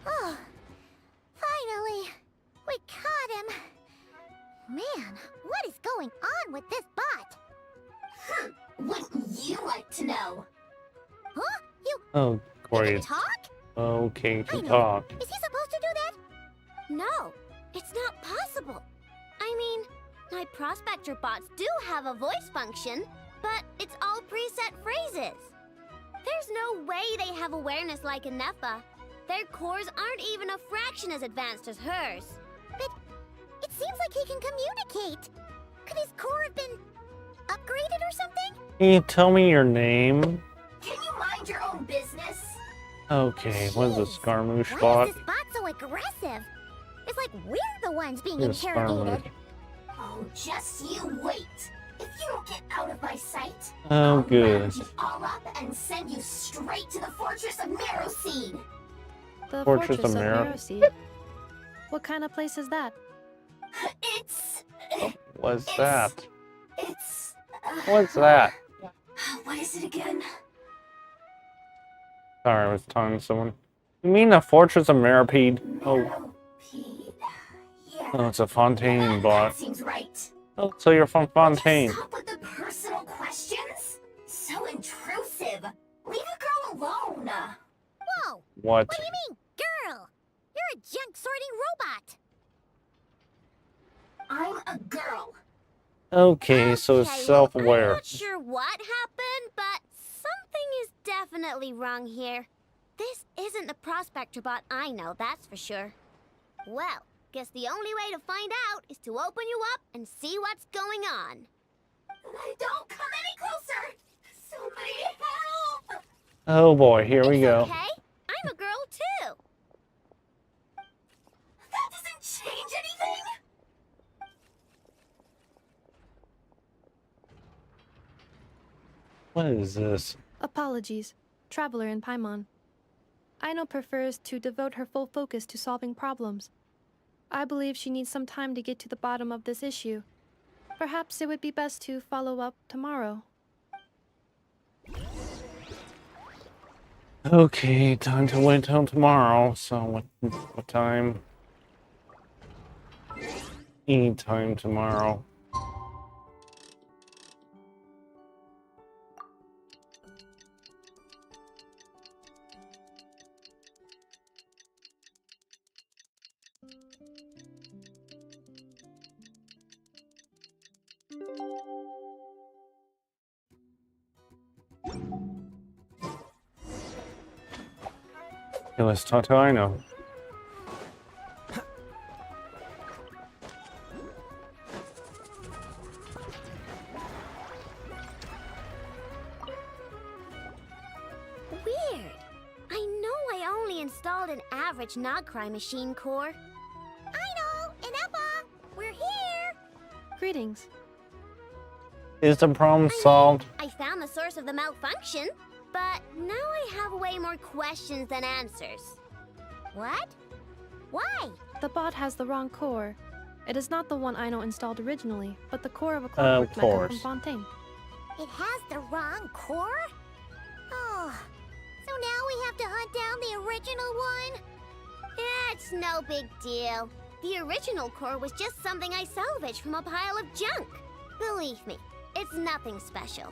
Oh, finally, we caught him. Man, what is going on with this bot? Wouldn't you like to know? Huh? You Oh, can great. talk? Okay I to know. talk. Is he supposed to do that? No, it's not possible. I mean, my prospector bots do have a voice function, but it's all preset phrases. There's no way they have awareness like a Nepha. Their cores aren't even a fraction as advanced as hers. But it seems like he can communicate. Could his core have been upgraded or something? Can you tell me your name? Can you mind your own business? Okay, what is a Jeez, Scarmouche Why bot? is this bot so aggressive? It's like we're the ones being Yes, interrogated. Scarmouche. Oh, just you wait. If you don't get out of my sight, Oh, I'll good. round you all up and send you straight to the Fortress of Meroseed. The Fortress Fortress of of Mero- Meroseed. What kind of place is that? It's... What's It's- that? It's... What's that? What is it again? Sorry, I was talking to someone. You mean the Fortress of Meropede? Oh, Meropede. Yeah. oh, it's a Fontaine bot. That seems right. Oh, so you're from Fontaine. Stop with the personal questions. So intrusive. Leave a girl alone. Whoa. What? What do you mean, girl? You're a junk sorting robot. I'm a girl. Okay, so it's Okay, well, self-aware. I'm not sure what happened, but something is definitely wrong here. This isn't the prospector bot I know, that's for sure. Well, guess the only way to find out is to open you up and see what's going on. Don't come any closer! Somebody help! Oh boy, here we It's go. okay. I'm a girl too. That doesn't change anything. What is this? Apologies. Traveler in Paimon. Aino prefers to devote her full focus to solving problems. I believe she needs some time to get to the bottom of this issue. Perhaps it would be best to follow up tomorrow. Okay, time to wait till tomorrow. So what time? Any time tomorrow. Hey, let's talk to Ino. Weird. I know I only installed an average Krai machine core. Ino and Eppa, we're here. Greetings. Is the problem solved? I found the source of the malfunction, but now I have way more questions than answers. What? Why? The bot has the wrong core. It is not the one Ino installed originally, but the core of a clockwork mecha from course. Fontaine. It has the wrong core? Oh, so now we have to hunt down the original one? It's no big deal. The original core was just something I salvaged from a pile of junk. Believe me, it's nothing special.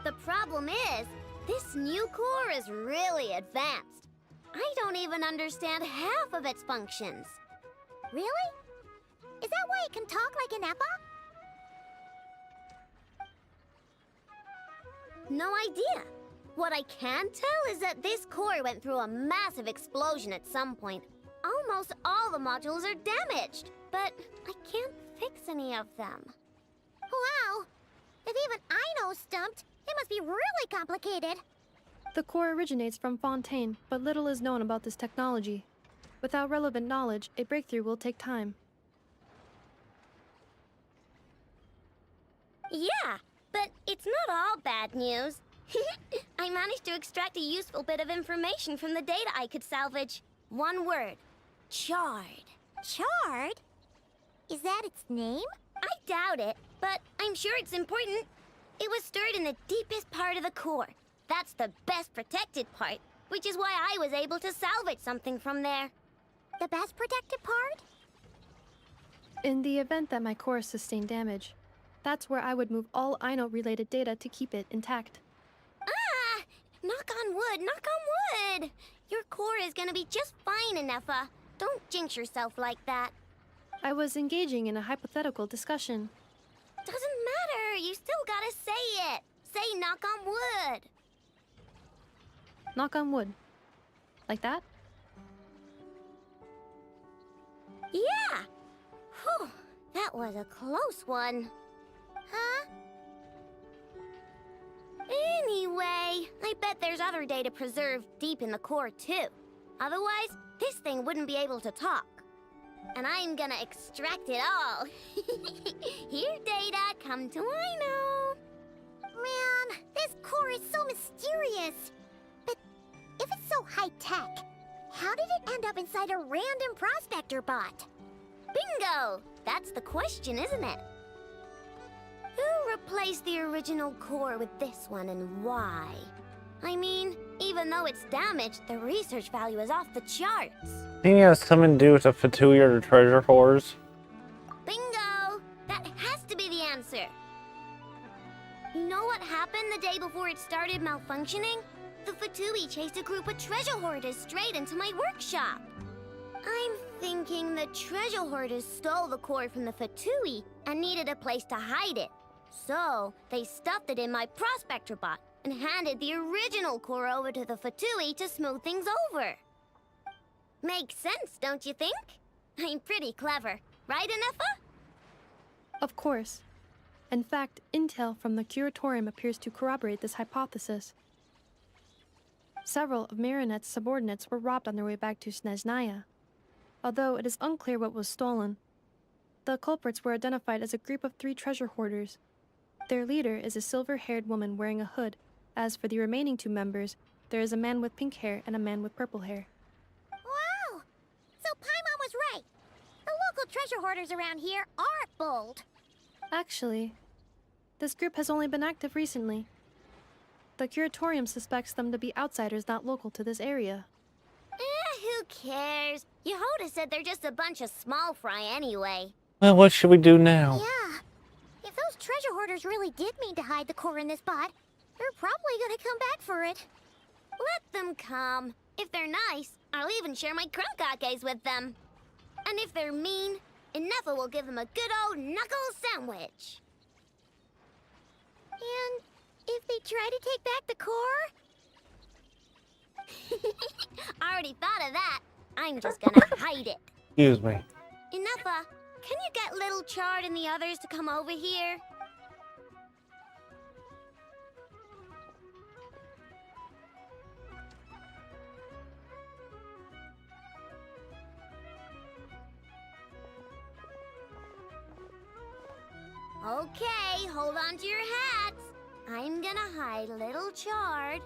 The problem is, this new core is really advanced. I don't even understand half of its functions. Really? Is that why it can talk like an Eppa? No idea. What I can tell is that this core went through a massive explosion at some point. Almost all the modules are damaged, but I can't fix any of them. Wow! If even Ino's stumped, it must be really complicated. The core originates from Fontaine, but little is known about this technology. Without relevant knowledge, a breakthrough will take time. Yeah, but it's not all bad news. I managed to extract a useful bit of information from the data I could salvage. One word. Charred. Charred? Is that its name? I doubt it, but I'm sure it's important. It was stored in the deepest part of the core. That's the best protected part, which is why I was able to salvage something from there. The best protected part? In the event that my core sustained damage, that's where I would move all Ino-related data to keep it intact. Ah! Knock on wood, knock on wood! Your core is gonna be just fine, Inefa. Don't jinx yourself like that. I was engaging in a hypothetical discussion. Doesn't matter, you still gotta say it. Say knock on wood. Knock on wood. Like that? Yeah! Whew, that was a close one. Huh? Anyway, I bet there's other data preserved deep in the core too. Otherwise, this thing wouldn't be able to talk. And I'm gonna extract it all. Here, data, come to Ino. Man, this core is so mysterious. But if it's so high-tech, how did it end up inside a random prospector bot? Bingo! That's the question, isn't it? Who replaced the original core with this one and why? I mean, even though it's damaged, the research value is off the charts. I think it has something to do with the Fatui or the treasure hoards. Bingo! That has to be the answer. You know what happened the day before it started malfunctioning? The Fatui chased a group of treasure hoarders straight into my workshop. I'm thinking the treasure hoarders stole the core from the Fatui and needed a place to hide it. So, they stuffed it in my prospector bot and handed the original core over to the Fatui to smooth things over. Makes sense, don't you think? I'm pretty clever, right, Inefa? Of course. In fact, intel from the curatorium appears to corroborate this hypothesis. Several of Marinette's subordinates were robbed on their way back to Snezhnaya. Although it is unclear what was stolen, the culprits were identified as a group of 3 treasure hoarders. Their leader is a silver-haired woman wearing a hood. As for the remaining 2 members, there is a man with pink hair and a man with purple hair. Wow! So Paimon was right. The local treasure hoarders around here aren't bold. Actually, this group has only been active recently. The curatorium suspects them to be outsiders not local to this area. Who cares? Yehoda said they're just a bunch of small fry anyway. Well, what should we do now? Yeah. If those treasure hoarders really did mean to hide the core in this bot, they're probably gonna come back for it. Let them come. If they're nice, I'll even share my crunkakes with them. And if they're mean, Inefa will give them a good old knuckle sandwich. And if they try to take back the core? I already thought of that. I'm just gonna hide it. Excuse me. Enough, can you get little Chard and the others to come over here? Okay, hold on to your hats. I'm gonna hide little Chard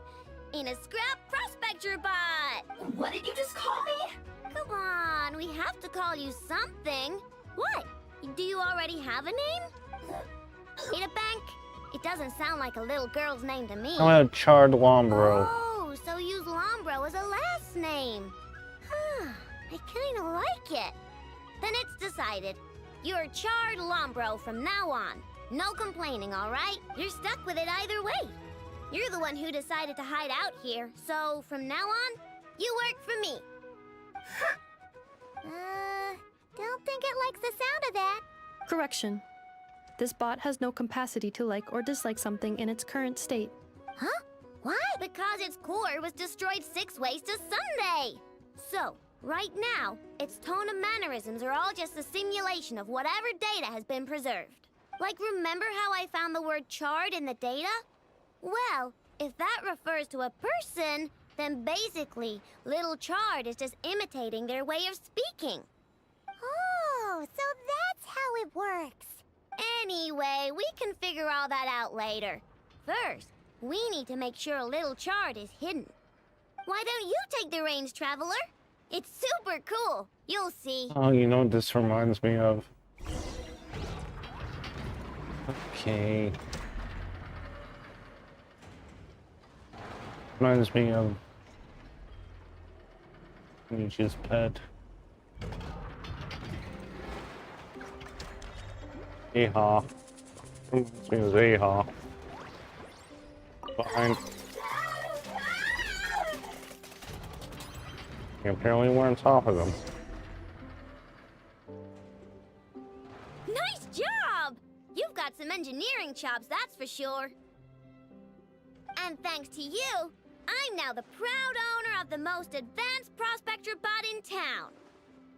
in a scrap prospector bot. What did you just call me? Come on, we have to call you something. What? Do you already have a name? Ada Bank? It doesn't sound like a little girl's name to me. I'm gonna Chard Lombro. Oh, so use Lombro as a last name. Huh, I kinda like it. Then it's decided. You're Chard Lombro from now on. No complaining, all right? You're stuck with it either way. You're the one who decided to hide out here, so from now on, you work for me. Don't think it likes the sound of that. Correction. This bot has no capacity to like or dislike something in its current state. Huh? Why? Because its core was destroyed 6 ways to Sunday. So, right now, its tone and mannerisms are all just a simulation of whatever data has been preserved. Like, remember how I found the word Chard in the data? Well, if that refers to a person, then basically, little Chard is just imitating their way of speaking. Oh, so that's how it works. Anyway, we can figure all that out later. First, we need to make sure little Chard is hidden. Why don't you take the reins, Traveler? It's super cool. You'll see. Oh, you know what this reminds me of? Okay. Reminds me of Nietzsche's pet. Aha. Reminds me of Aha. Behind. Apparently we're on top of them. Nice job! You've got some engineering chops, that's for sure. And thanks to you, I'm now the proud owner of the most advanced prospector bot in town.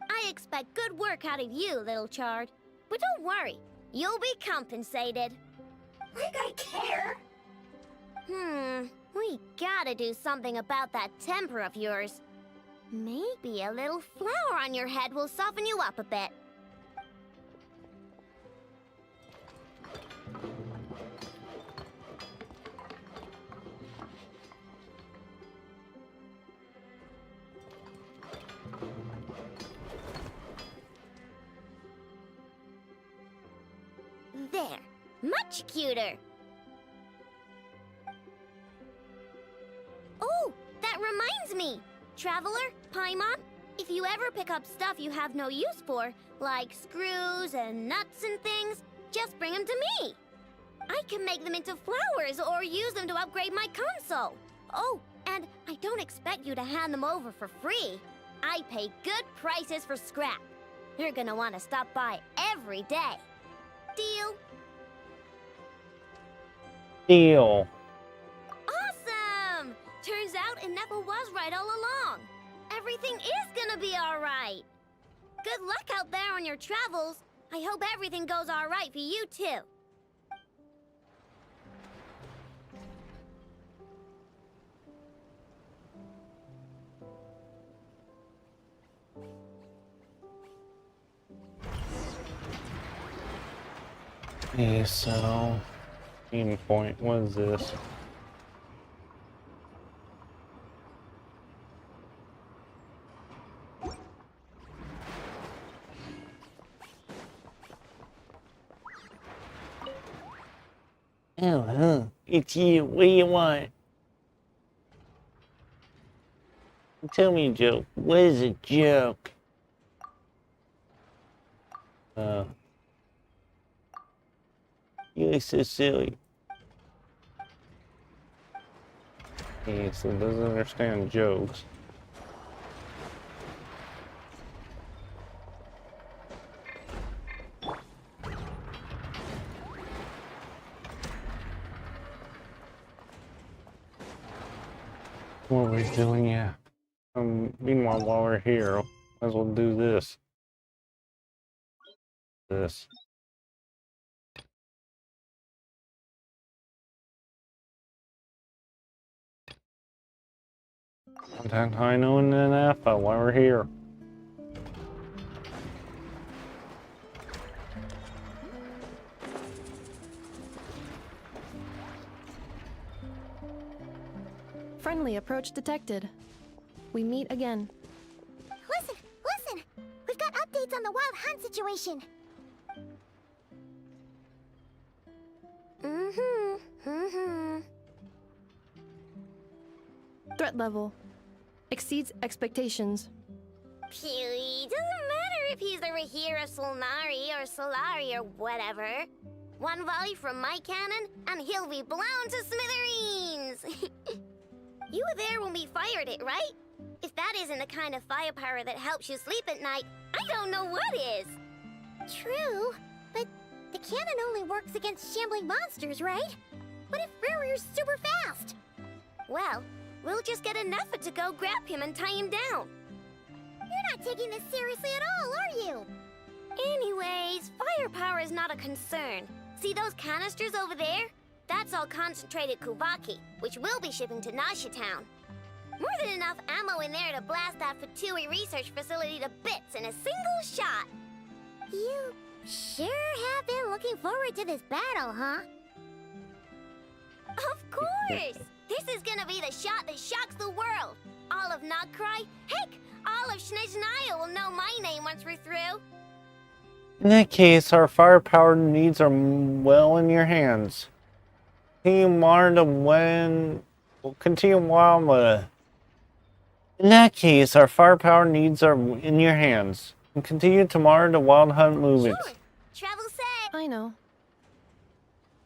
I expect good work out of you, little Chard. But don't worry, you'll be compensated. Like I care. We gotta do something about that temper of yours. Maybe a little flour on your head will soften you up a bit. There, much cuter. Oh, that reminds me. Traveler, Paimon, if you ever pick up stuff you have no use for, like screws and nuts and things, just bring them to me. I can make them into flowers or use them to upgrade my console. Oh, and I don't expect you to hand them over for free. I pay good prices for scrap. You're gonna want to stop by every day. Deal? Deal. Awesome! Turns out Ineppa was right all along. Everything is gonna be alright. Good luck out there on your travels. I hope everything goes alright for you too. Okay, so aim point, what is this? Oh, it's you. What do you want? Tell me a joke. What is a joke? You look so silly. Okay, so doesn't understand jokes. what we're doing, yeah. Meanwhile, while we're here, might as well do this. This. Contact Hino and then Alpha while we're here. Friendly approach detected. We meet again. Listen, listen! We've got updates on the wild hunt situation. Threat level exceeds expectations. Pewy, doesn't matter if he's the Rahira Solnari or Solari or whatever. One volley from my cannon, and he'll be blown to smithereens! You were there when we fired it, right? If that isn't the kind of firepower that helps you sleep at night, I don't know what is! True, but the cannon only works against shambling monsters, right? What if Rarir's super fast? Well, we'll just get enough to go grab him and tie him down. You're not taking this seriously at all, are you? Anyways, firepower is not a concern. See those canisters over there? That's all concentrated Kuvaki, which we'll be shipping to Nasha Town. More than enough ammo in there to blast that Fatui research facility to bits in a single shot. You sure have been looking forward to this battle, huh? Of course! This is gonna be the shot that shocks the world. All of Krai, heck, all of Snezhnaya will know my name once we're through. In that case, our firepower needs are well in your hands. Continue Marta when... Continue while... In that case, our firepower needs are in your hands. And continue tomorrow the Wild Hunt movements. Sure. Travel safe. I know.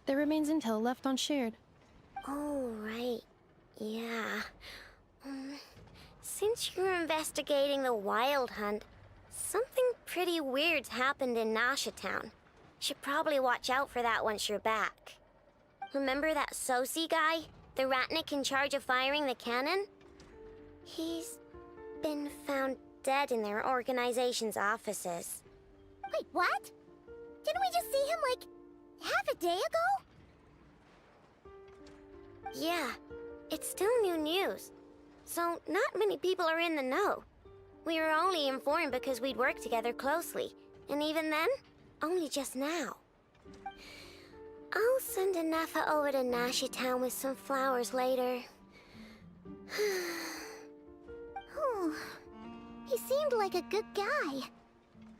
There remains intel left unshared. Oh, right. Yeah. Since you're investigating the Wild Hunt, something pretty weird's happened in Nasha Town. Should probably watch out for that once you're back. Remember that Sosi guy? The Ratnik in charge of firing the cannon? He's been found dead in their organization's offices. Wait, what? Didn't we just see him, like, half a day ago? Yeah, it's still new news. So, not many people are in the know. We were only informed because we'd worked together closely. And even then, only just now. I'll send Anafa over to Nashi Town with some flowers later. Oh, he seemed like a good guy.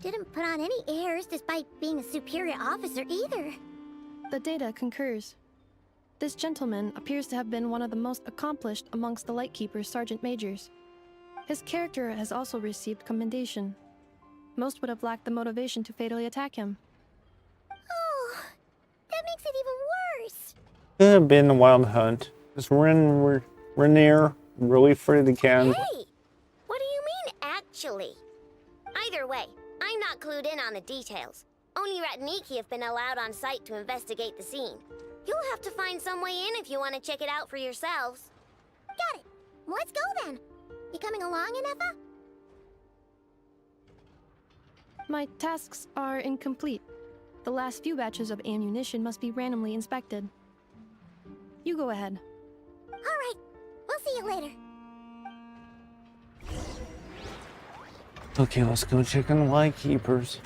Didn't put on any airs despite being a superior officer either. The data concurs. This gentleman appears to have been one of the most accomplished amongst the Lightkeeper's Sergeant Majors. His character has also received commendation. Most would have lacked the motivation to fatally attack him. Oh, that makes it even worse. Could have been the Wild Hunt. Is Rainier really free the can? Hey, what do you mean, actually? Either way, I'm not clued in on the details. Only Ratniki have been allowed on site to investigate the scene. You'll have to find some way in if you want to check it out for yourselves. Got it. Let's go then. You coming along, Anefa? My tasks are incomplete. The last few batches of ammunition must be randomly inspected. You go ahead. All right. We'll see you later. Okay, let's go check on the Lightkeepers.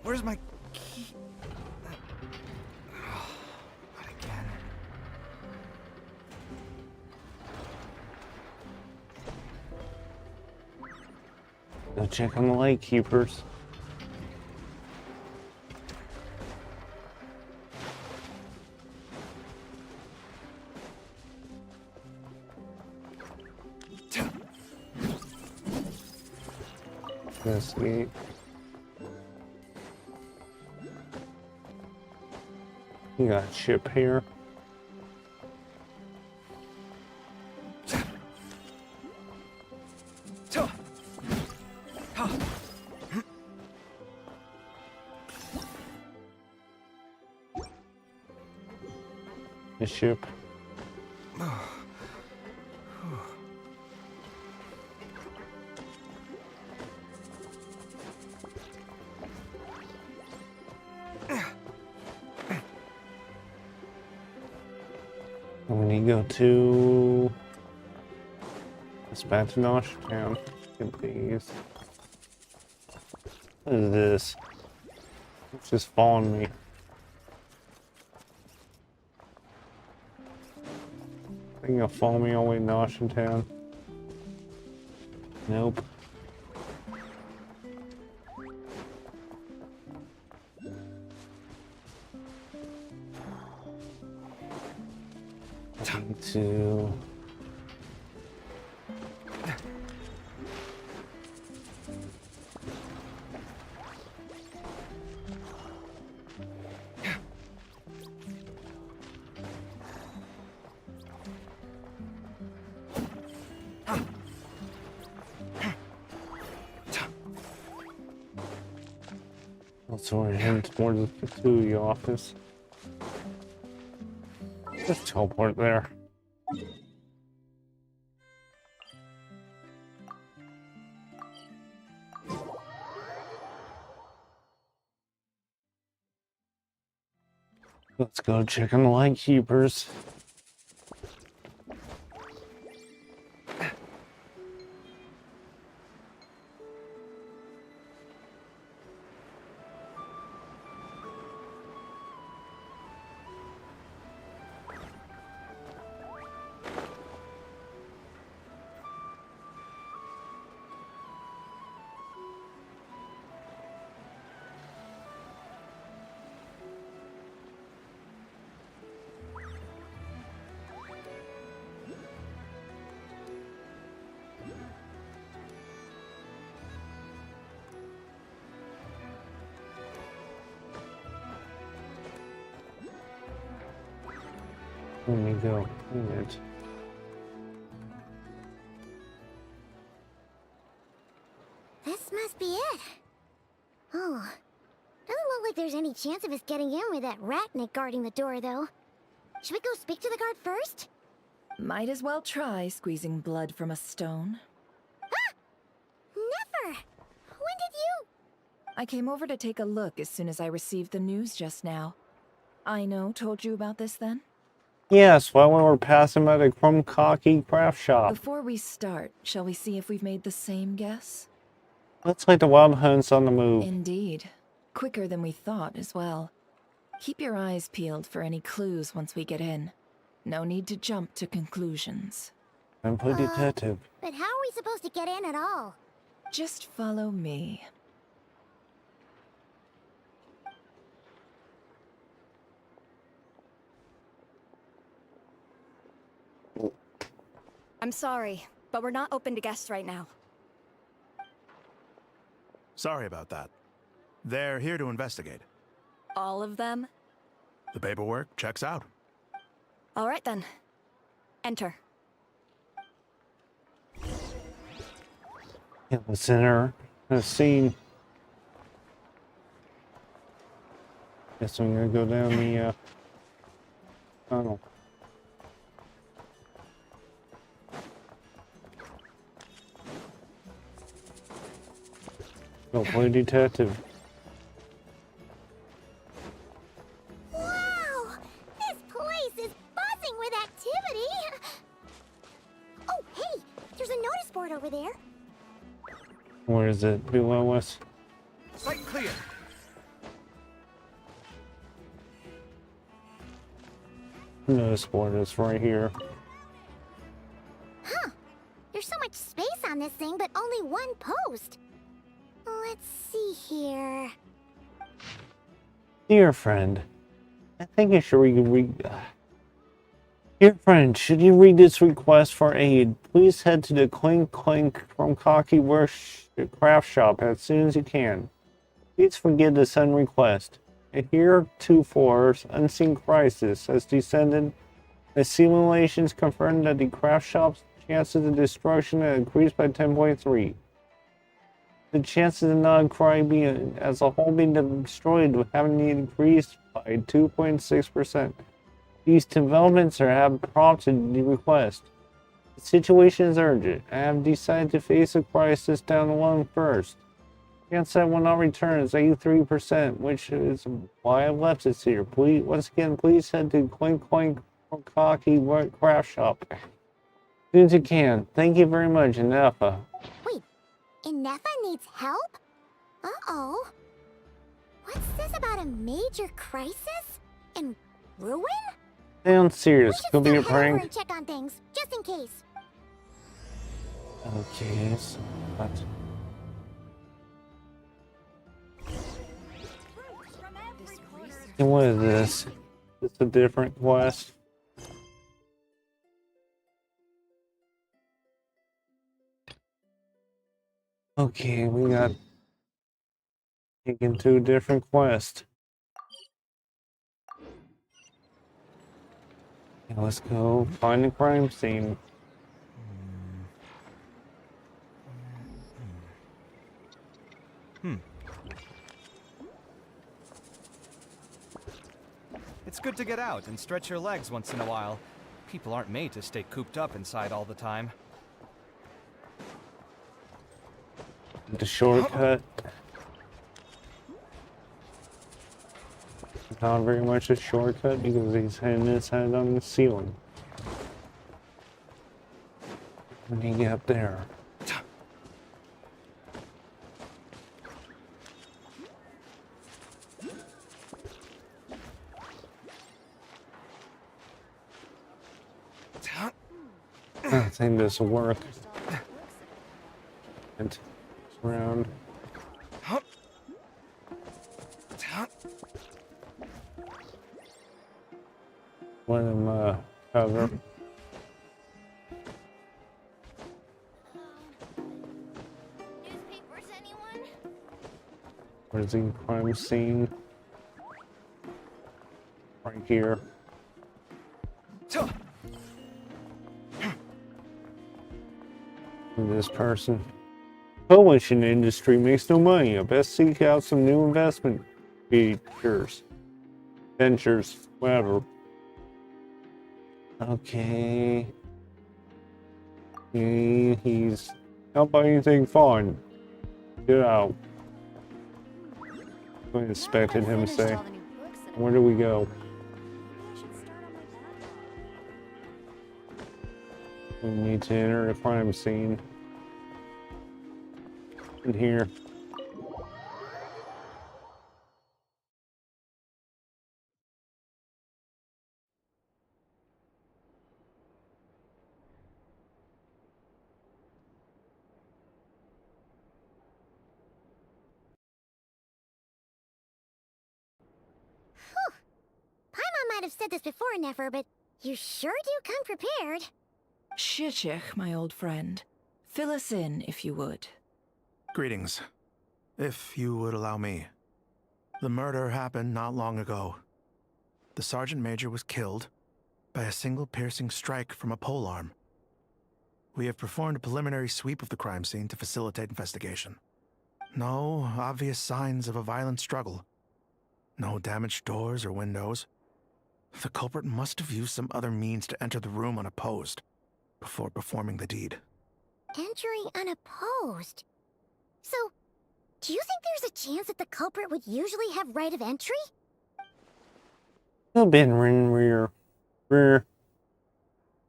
Where's my key? Not again. Go check on the Lightkeepers. That's neat. You got a ship here. The ship. We need to go to Spatinosh town. Get these. What is this? It's just following me. I think it'll follow me all the way to Noshing town. Nope. I need to... So we're heading towards the Fatui office. Just teleport there. Let's go check on the lightkeepers. Let me go. Wait a minute. This must be it. Oh, doesn't look like there's any chance of us getting in with that ratnik guarding the door, though. Should we go speak to the guard first? Might as well try squeezing blood from a stone. Ah! Never! When did you... I came over to take a look as soon as I received the news just now. Aino told you about this then? Yes, while we were passing by the Krumkaki craft shop. Before we start, shall we see if we've made the same guess? Looks like the wild hunt's on the move. Indeed. Quicker than we thought as well. Keep your eyes peeled for any clues once we get in. No need to jump to conclusions. I'm a detective. But how are we supposed to get in at all? Just follow me. I'm sorry, but we're not open to guests right now. Sorry about that. They're here to investigate. All of them? The paperwork checks out. All right then. Enter. Yeah, the center has seen. Guess I'm gonna go down the tunnel. Go play detective. Wow! This place is buzzing with activity! Oh, hey! There's a notice board over there. Where is it? Below us? Site clear. Notice board is right here. Huh. There's so much space on this thing, but only one post. Let's see here. Dear friend, I think you should read. Dear friend, should you read this request for aid, please head to the Clink Clink from Cocky Craft Shop as soon as you can. Please forgive the sudden request. A heretofore unseen crisis has descended. The simulations confirm that the craft shop's Chances of destruction increased by 10.3. The chances of non-Krai being as a whole being destroyed having increased by 2.6%. These developments have prompted the request. The situation is urgent. I have decided to face the crisis down alone first. Chance that will not return is 83%, which is why I left this here. Please, once again, please head to Clink Clank Cocky Craft Shop. As soon as you can. Thank you very much, Nefa. Wait, Inefa needs help? Uh-oh. What's this about a major crisis? And ruin? Sounds serious. We should Could be a still head over prank. and check on things, just in case. Okay, so that's... And what is this? It's a different quest. Okay, we got taken to a different quest. Okay, let's go find the crime scene. It's good to get out and stretch your legs once in a while. People aren't made to stay cooped up inside all the time. The shortcut. Not very much a shortcut because he's hitting his head on the ceiling. When he get up there. I think this will work. And around. Let him cover. Newspapers, anyone? Where's the crime scene? Right here. This person. Publishing industry makes no money. I best seek out some new investment ventures, whatever. Okay. He's not buying anything fun. Get out. I expected him to say. Where do we go? We need to enter a crime scene. In here. Paimon might have said this before, Nefer, but you sure do come prepared. Shishich, my old friend. Fill us in, if you would. Greetings. If you would allow me. The murder happened not long ago. The Sergeant Major was killed by a single piercing strike from a polearm. We have performed a preliminary sweep of the crime scene to facilitate investigation. No obvious signs of a violent struggle. No damaged doors or windows. The culprit must have used some other means to enter the room unopposed before performing the deed. Entering unopposed. So, do you think there's a chance that the culprit would usually have right of entry? He'll be in rear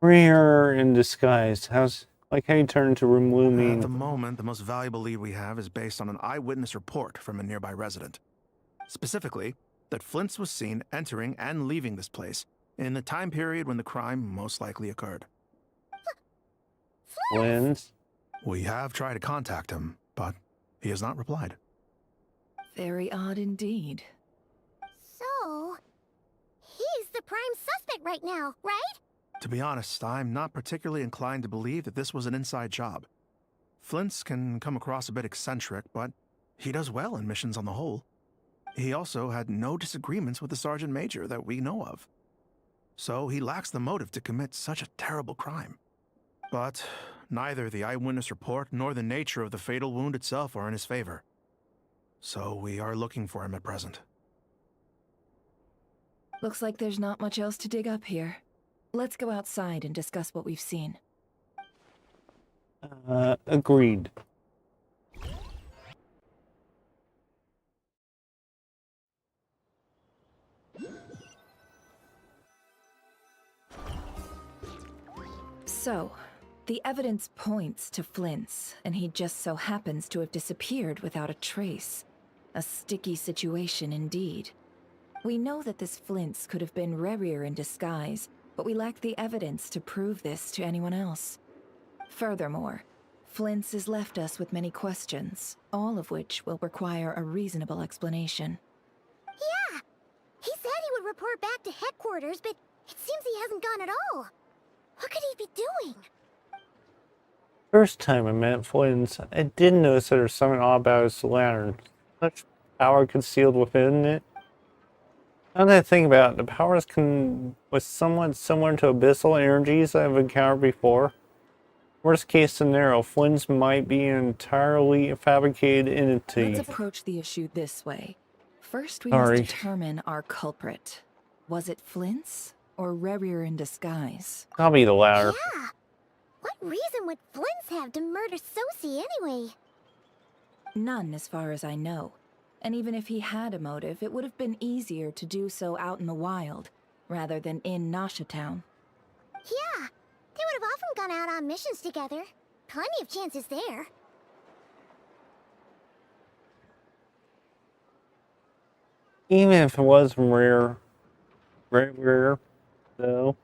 in disguise. How's like how you turn to room At the looming? moment, the most valuable lead we have is based on an eyewitness report from a nearby resident. Specifically, that Flint's was seen entering and leaving this place in the time period when the crime most likely occurred. Lens. We have tried to contact him, but he has not replied. Very odd indeed. So, he's the prime suspect right now, right? To be honest, I'm not particularly inclined to believe that this was an inside job. Flint's can come across a bit eccentric, but he does well in missions on the whole. He also had no disagreements with the Sergeant Major that we know of. So he lacks the motive to commit such a terrible crime. But neither the eyewitness report nor the nature of the fatal wound itself are in his favor. So we are looking for him at present. Looks like there's not much else to dig up here. Let's go outside and discuss what we've seen. Agreed. So, the evidence points to Flint's, and he just so happens to have disappeared without a trace. A sticky situation indeed. We know that this Flint's could have been Rerir in disguise, but we lack the evidence to prove this to anyone else. Furthermore, Flint's has left us with many questions, all of which will require a reasonable explanation. Yeah! He said he would report back to headquarters, but it seems he hasn't gone at all. What could he be doing? First time I met Flynn's, I did notice that there's something odd about his lantern. Such power concealed within it. Now that I think about it, the powers was somewhat similar to abyssal energies I've encountered before. Worst case scenario, Flynn's might be an entirely fabricated entity. Let's approach the issue this way. First, we must determine our culprit. Was it Flint's or Rerir in disguise? I'll be the latter. Yeah! What reason would Flint's have to murder Sosie anyway? None, as far as I know. And even if he had a motive, it would have been easier to do so out in the wild, rather than in Nasha Town. Yeah, they would have often gone out on missions together. Plenty of chances there. Even if it was rare, though,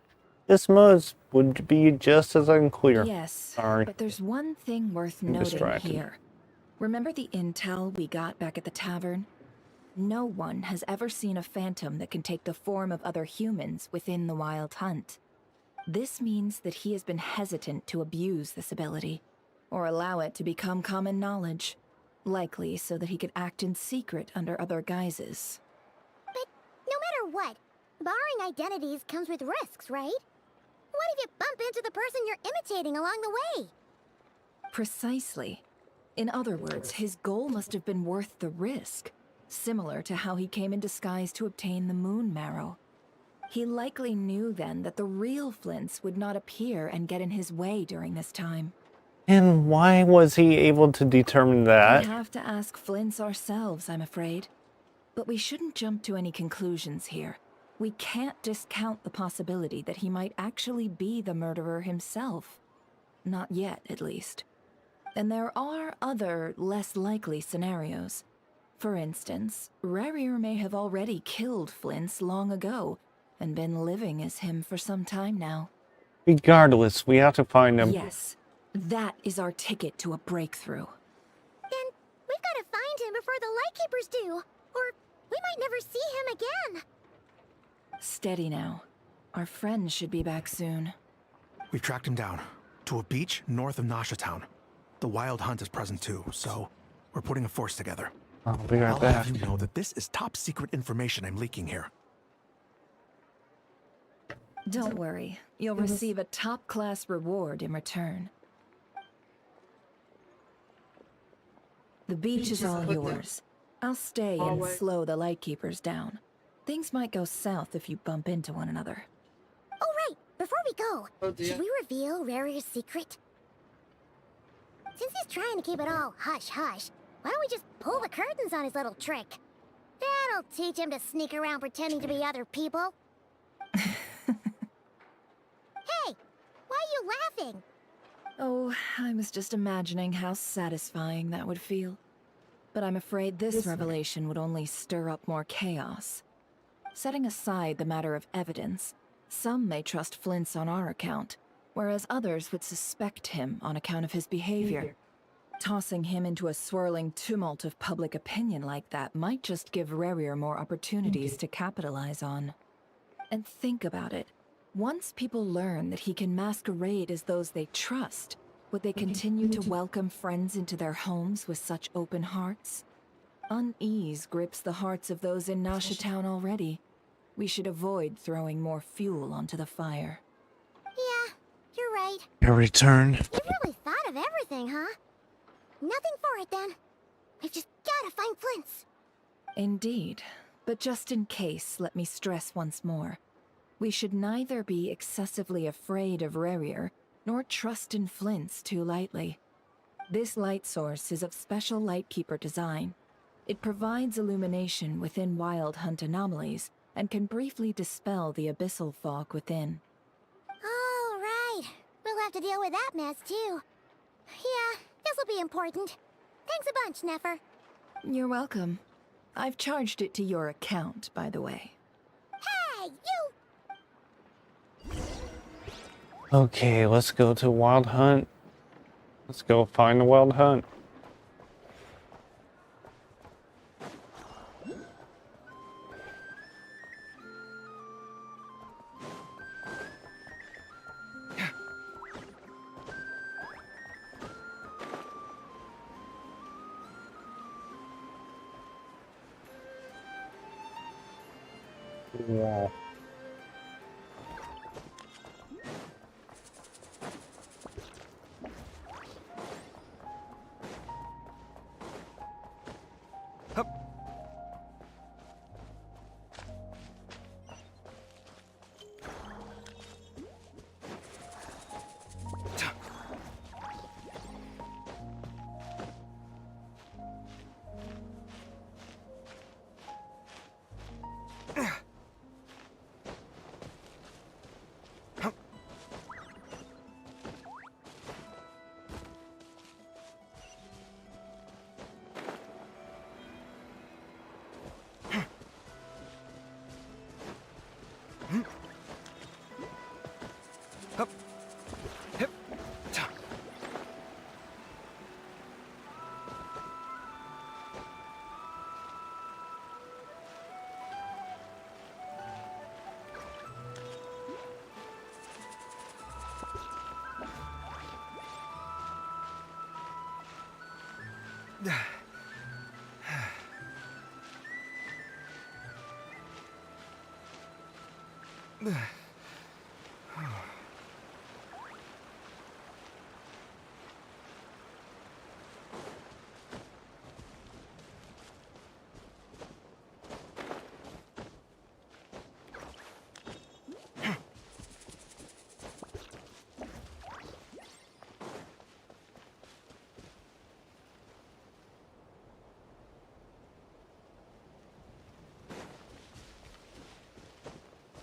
this motive would be just as unclear. Yes, Sorry. But there's one thing worth noting here. Remember the intel we got back at the tavern? No one has ever seen a phantom that can take the form of other humans within the Wild Hunt. This means that he has been hesitant to abuse this ability, or allow it to become common knowledge, likely so that he could act in secret under other guises. But no matter what, borrowing identities comes with risks, right? What if you bump into the person you're imitating along the way? Precisely. In other words, his goal must have been worth the risk, similar to how he came in disguise to obtain the moon marrow. He likely knew then that the real Flint's would not appear and get in his way during this time. And why was he able to determine that? We have to ask Flint's ourselves, I'm afraid. But we shouldn't jump to any conclusions here. We can't discount the possibility that he might actually be the murderer himself. Not yet, at least. And there are other, less likely scenarios. For instance, Rerir may have already killed Flint's long ago, and been living as him for some time now. Regardless, we have to find him. Yes, that is our ticket to a breakthrough. Then we've got to find him before the Lightkeepers do, or we might never see him again. Steady now. Our friend should be back soon. We've tracked him down to a beach north of Nasha Town. The Wild Hunt is present too, so we're putting a force together. I'll be right I'll back. have you know that this is top secret information I'm leaking here. Don't worry. You'll receive a top-class reward in return. The beach is all yours. I'll stay and slow the Lightkeepers down. Things might go south if you bump into one another. Oh, right. Before we go, should we reveal Rerir's secret? Since he's trying to keep it all hush-hush, why don't we just pull the curtains on his little trick? That'll teach him to sneak around pretending to be other people. Hey, why are you laughing? Oh, I was just imagining how satisfying that would feel. But I'm afraid this revelation would only stir up more chaos. Setting aside the matter of evidence, some may trust Flint's on our account, whereas others would suspect him on account of his behavior. Tossing him into a swirling tumult of public opinion like that might just give Rerir more opportunities to capitalize on. And think about it. Once people learn that he can masquerade as those they trust, would they continue to welcome friends into their homes with such open hearts? Unease grips the hearts of those in Nasha Town already. We should avoid throwing more fuel onto the fire. Yeah, you're right. right. Your return. You really thought of everything, huh? Nothing for it then. We've just gotta find Flint's. Indeed. But just in case, let me stress once more. We should neither be excessively afraid of Rarier, nor trust in Flint's too lightly. This light source is of special Lightkeeper design. It provides illumination within Wild Hunt anomalies, and can briefly dispel the abyssal fog within. Oh, right. We'll have to deal with that mess, too. Yeah, this'll be important. Thanks a bunch, Nefer. You're welcome. I've charged it to your account, by the way. Hey, you! Okay, let's go to Wild Hunt. Let's go find the Wild Hunt. Wall.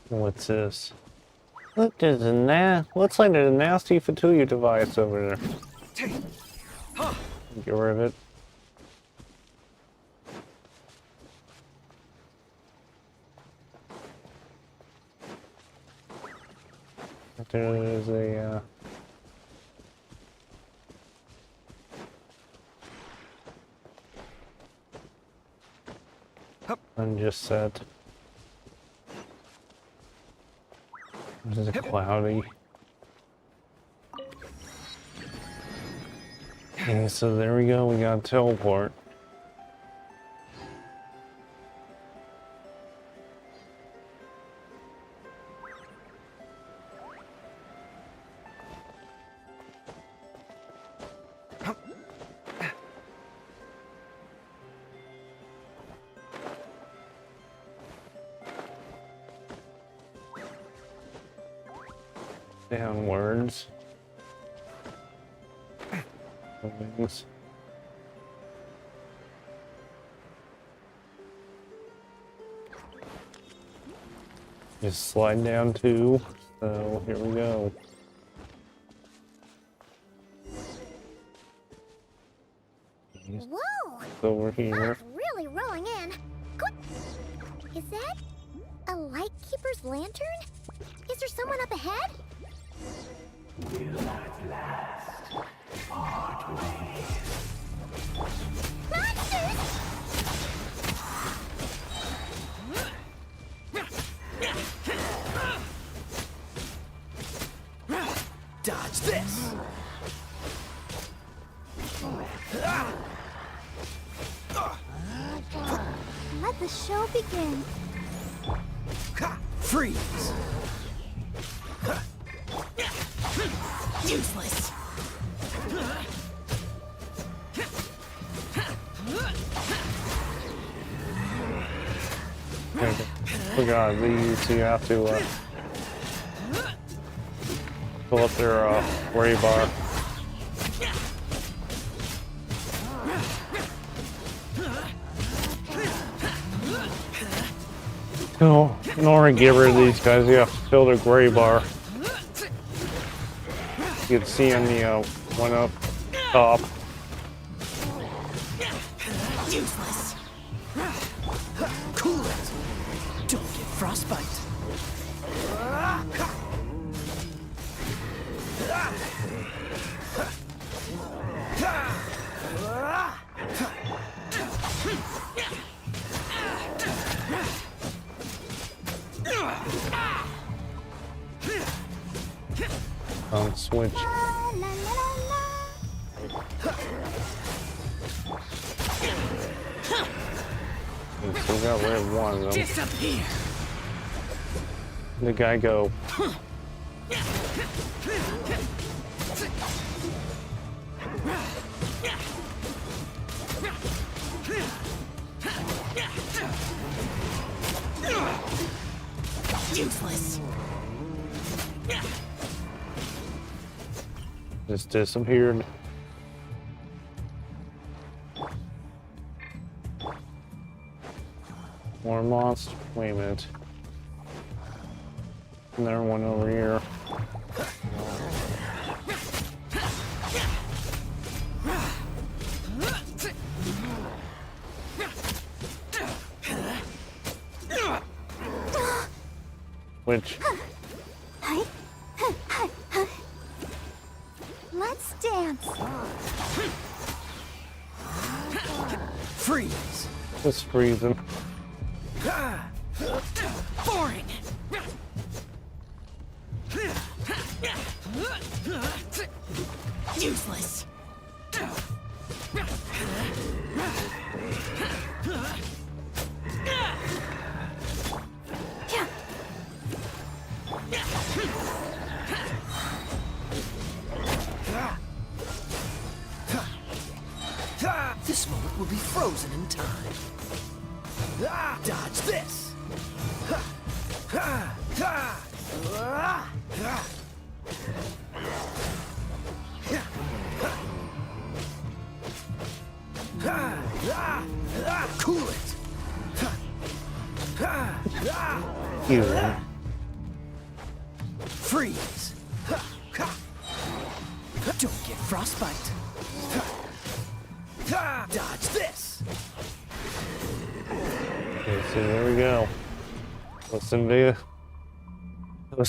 What's this? Look, there's a looks like there's a nasty Fatuya device over there. Get rid of it. There's a I'm just set. This is cloudy. Okay, so there we go, we got a teleport. Downwards. Wings. Just slide down too. So here we go. Whoa! Over here. Fog's really rolling in. Is that a Lightkeeper's lantern? Is there someone up ahead? Will at last part ways. Monsters! Dodge this! Let the show begin. Freeze! Useless. Forgot these. You have to fill up their gray bar. No, in order to get rid of these guys, you have to fill their gray bar. You can see on the one up top. Useless. Cool it. Don't get frostbite. Switch. And so we got rid of one of them. Disappear. The guy go. Useless. Just disappeared. More monster. Wait a minute. Another one over here. Which? Let's dance. Freeze. Just freeze him. Boring. Useless. This moment will be frozen in time. Dodge this. Cool it. You. Freeze. Don't get frostbite. Dodge this. Okay, so there we go. Let's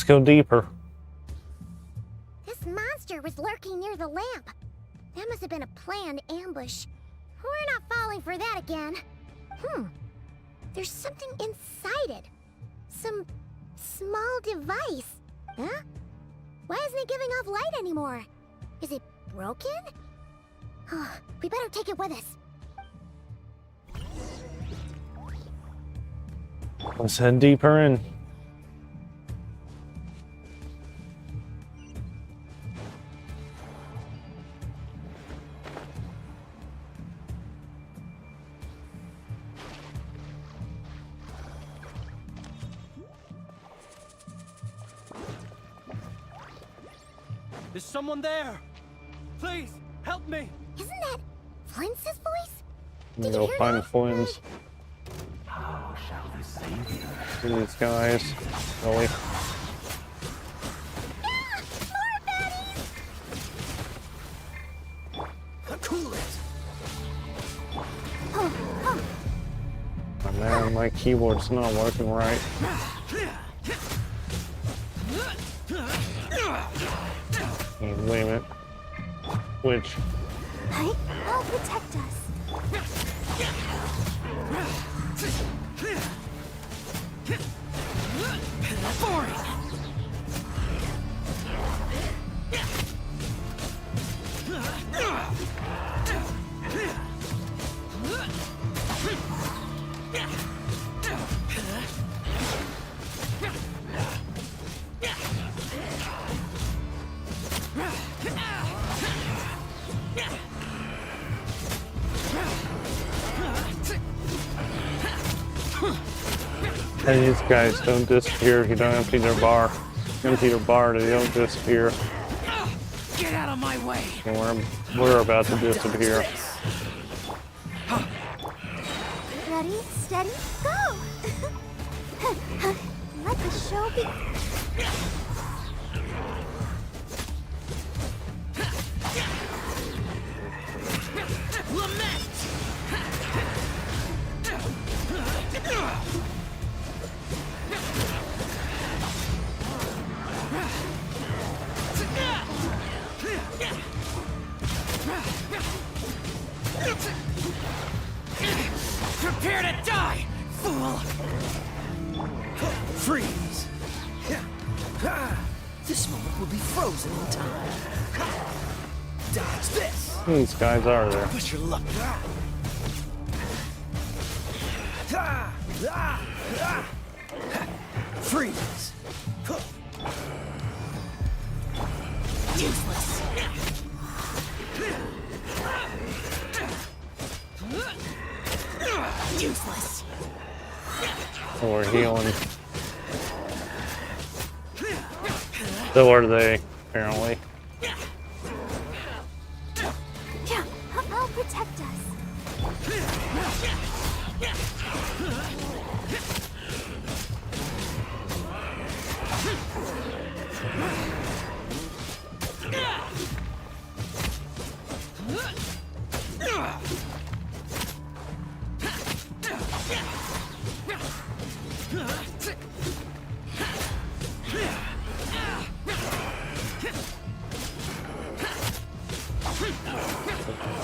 go deeper. This monster was lurking near the lamp. That must have been a planned ambush. We're not falling for that again. There's something inside it. Some small device. Huh? Why isn't it giving off light anymore? Is it broken? We better take it with us. Let's head deeper in. Is someone there? Please, help me! Isn't that Flintz's voice? I'm gonna go find Flynn's. How shall we save you? These guys. Really? More baddies! Cool it. Oh, man, my keyboard's not working right. Wait a minute. Which? I'll protect us. Boring. And these guys don't disappear if you don't empty their bar. Empty their bar, they don't disappear. Get out of my way! And we're about to disappear. Ready, steady, go! Let the show be. Lament! Prepare to die, fool! Freeze! This moment will be frozen in time. Dodge this! These guys are there. Push your luck. Freeze! Useless! Useless! So we're healing. So are they, apparently. Yeah, I'll protect us.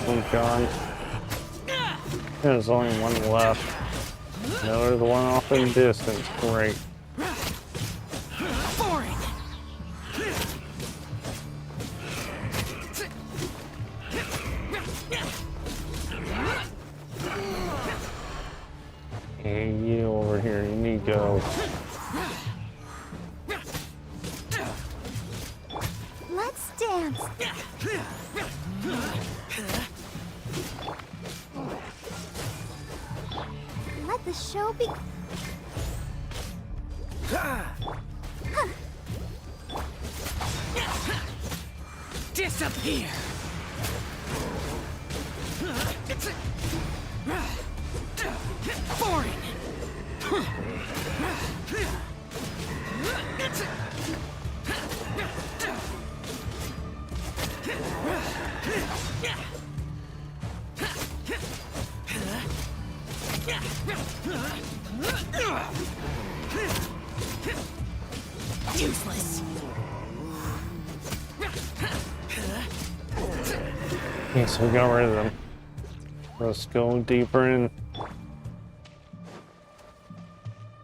One's gone. There's only one left. No, there's one off in the distance. Great. Boring! Hey, you over here. You need to go. Let's dance. Let the show be. Disappear! Boring! Useless! Yes, we got rid of them. Let's go deeper in.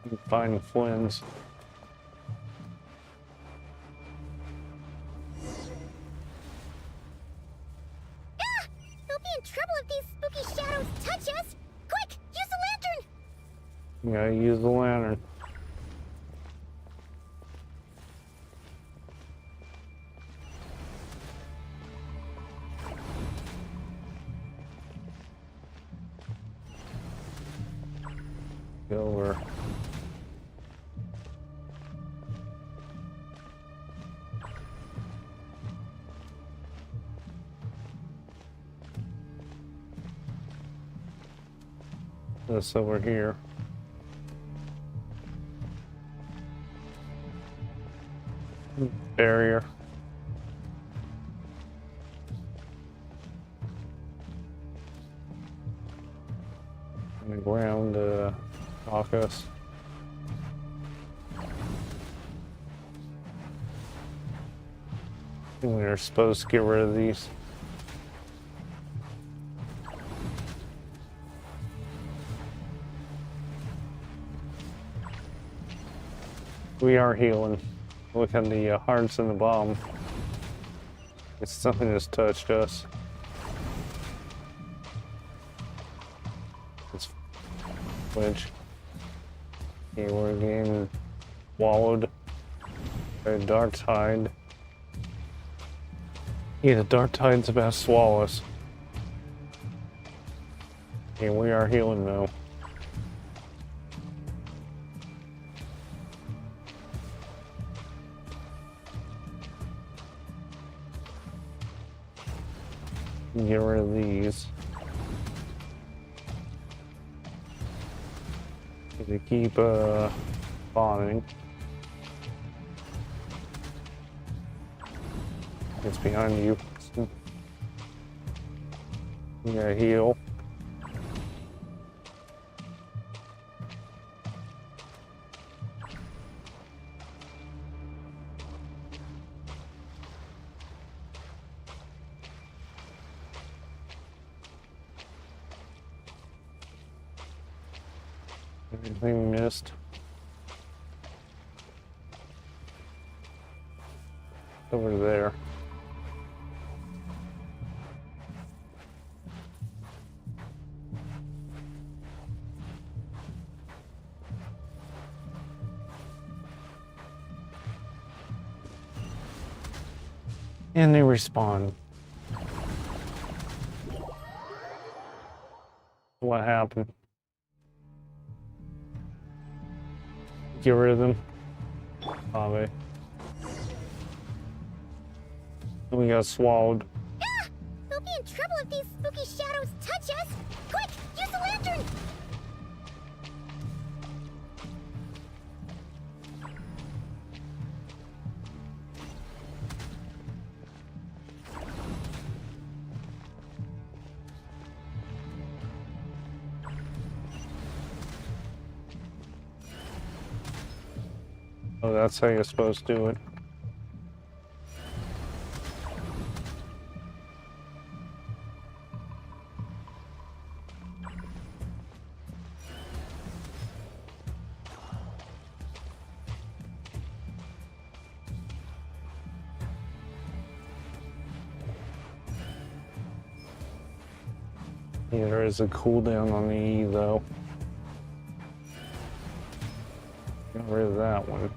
And find Flynn's. We'll be in trouble if these spooky shadows touch us. Quick, use the lantern. You gotta use the lantern. Go over. This over here. Barrier. On the ground to knock us. We are supposed to get rid of these. We are healing. Look at the hearts in the bomb. It's something that's touched us. It's which we're getting swallowed by a dark tide. Yeah, the dark tide's about to swallow us. And we are healing though. Get rid of these. To keep spawning. It's behind you. You gotta heal. Anything missed? Over there. And they respawn. What happened? Get rid of them. Ave. We got swallowed. Ah! We'll be in trouble if these spooky shadows touch us! Quick! Use the lantern! Oh, that's how you're supposed to do it. Yeah, there is a cooldown on the E though. Get rid of that one.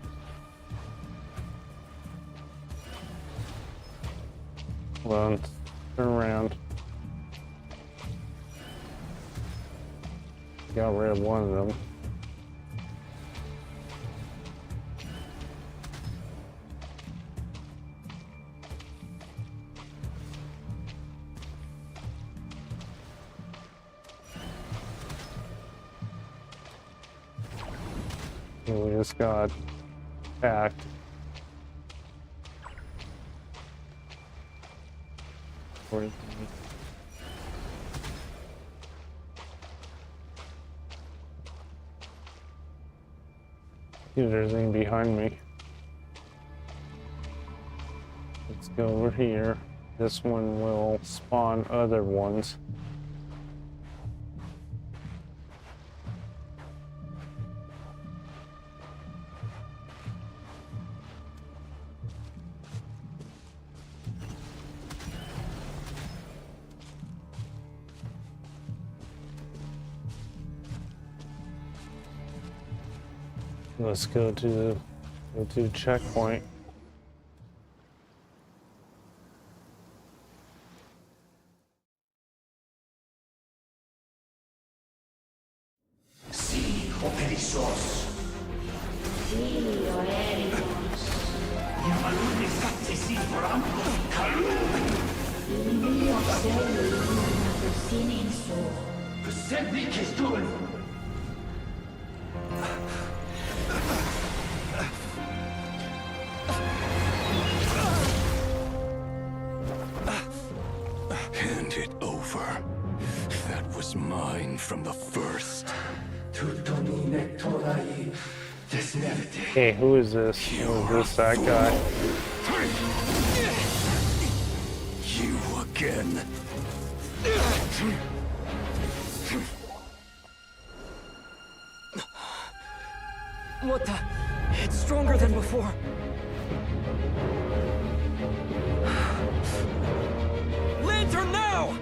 Hold on, turn around. Got rid of one of them. We just got attacked. Where is he? See if there's anything behind me. Let's go over here. This one will spawn other ones. Let's go to the checkpoint. Si, o perezosos. Si, oreros. Yamalune satsesi porambos kalun. Ilmi oseli, sinin so. Kusedni kestun. Hand it over. That was mine from the first. Hey, who is this? Who is this, that guy? You again. What the? It's stronger than before. Lantern now!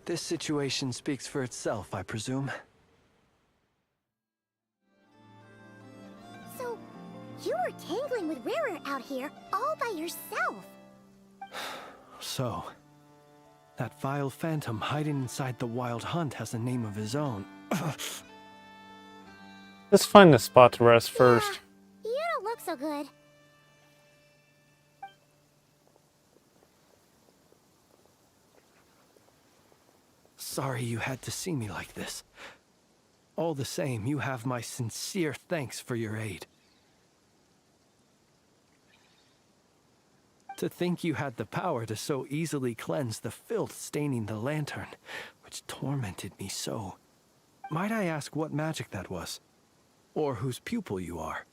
This situation speaks for itself, I presume. So, you were tangling with Rarer out here all by yourself. So, that vile phantom hiding inside the Wild Hunt has a name of his own. Let's find a spot to rest first. Yeah, you don't look so good. Sorry you had to see me like this. All the same, you have my sincere thanks for your aid. To think you had the power to so easily cleanse the filth staining the lantern, which tormented me so. Might I ask what magic that was? Or whose pupil you are?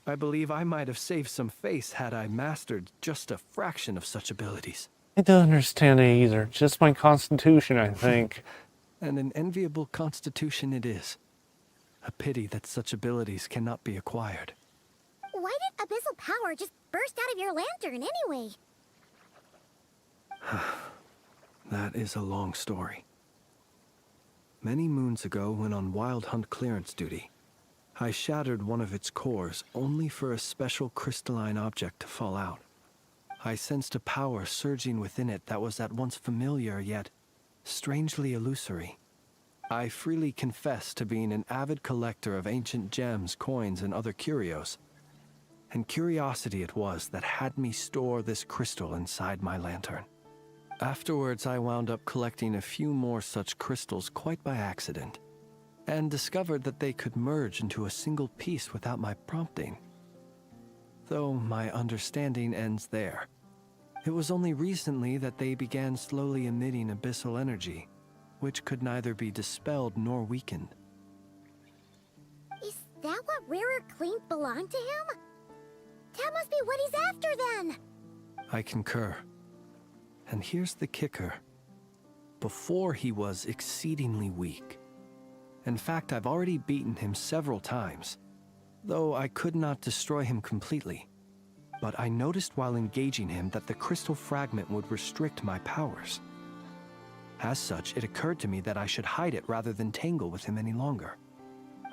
I believe I might have saved some face had I mastered just a fraction of such abilities. I don't understand it either. Just my constitution, I think. And an enviable constitution it is. A pity that such abilities cannot be acquired. Why did abyssal power just burst out of your lantern anyway? That is a long story. Many moons ago, when on Wild Hunt clearance duty, I shattered one of its cores only for a special crystalline object to fall out. I sensed a power surging within it that was at once familiar yet strangely illusory. I freely confess to being an avid collector of ancient gems, coins, and other curios. And curiosity it was that had me store this crystal inside my lantern. Afterwards, I wound up collecting a few more such crystals quite by accident, and discovered that they could merge into a single piece without my prompting. Though my understanding ends there. It was only recently that they began slowly emitting abyssal energy, which could neither be dispelled nor weakened. Is that what Rarer claimed belonged to him? That must be what he's after then! I concur. And here's the kicker. Before he was exceedingly weak. In fact, I've already beaten him several times, though I could not destroy him completely. But I noticed while engaging him that the crystal fragment would restrict my powers. As such, it occurred to me that I should hide it rather than tangle with him any longer.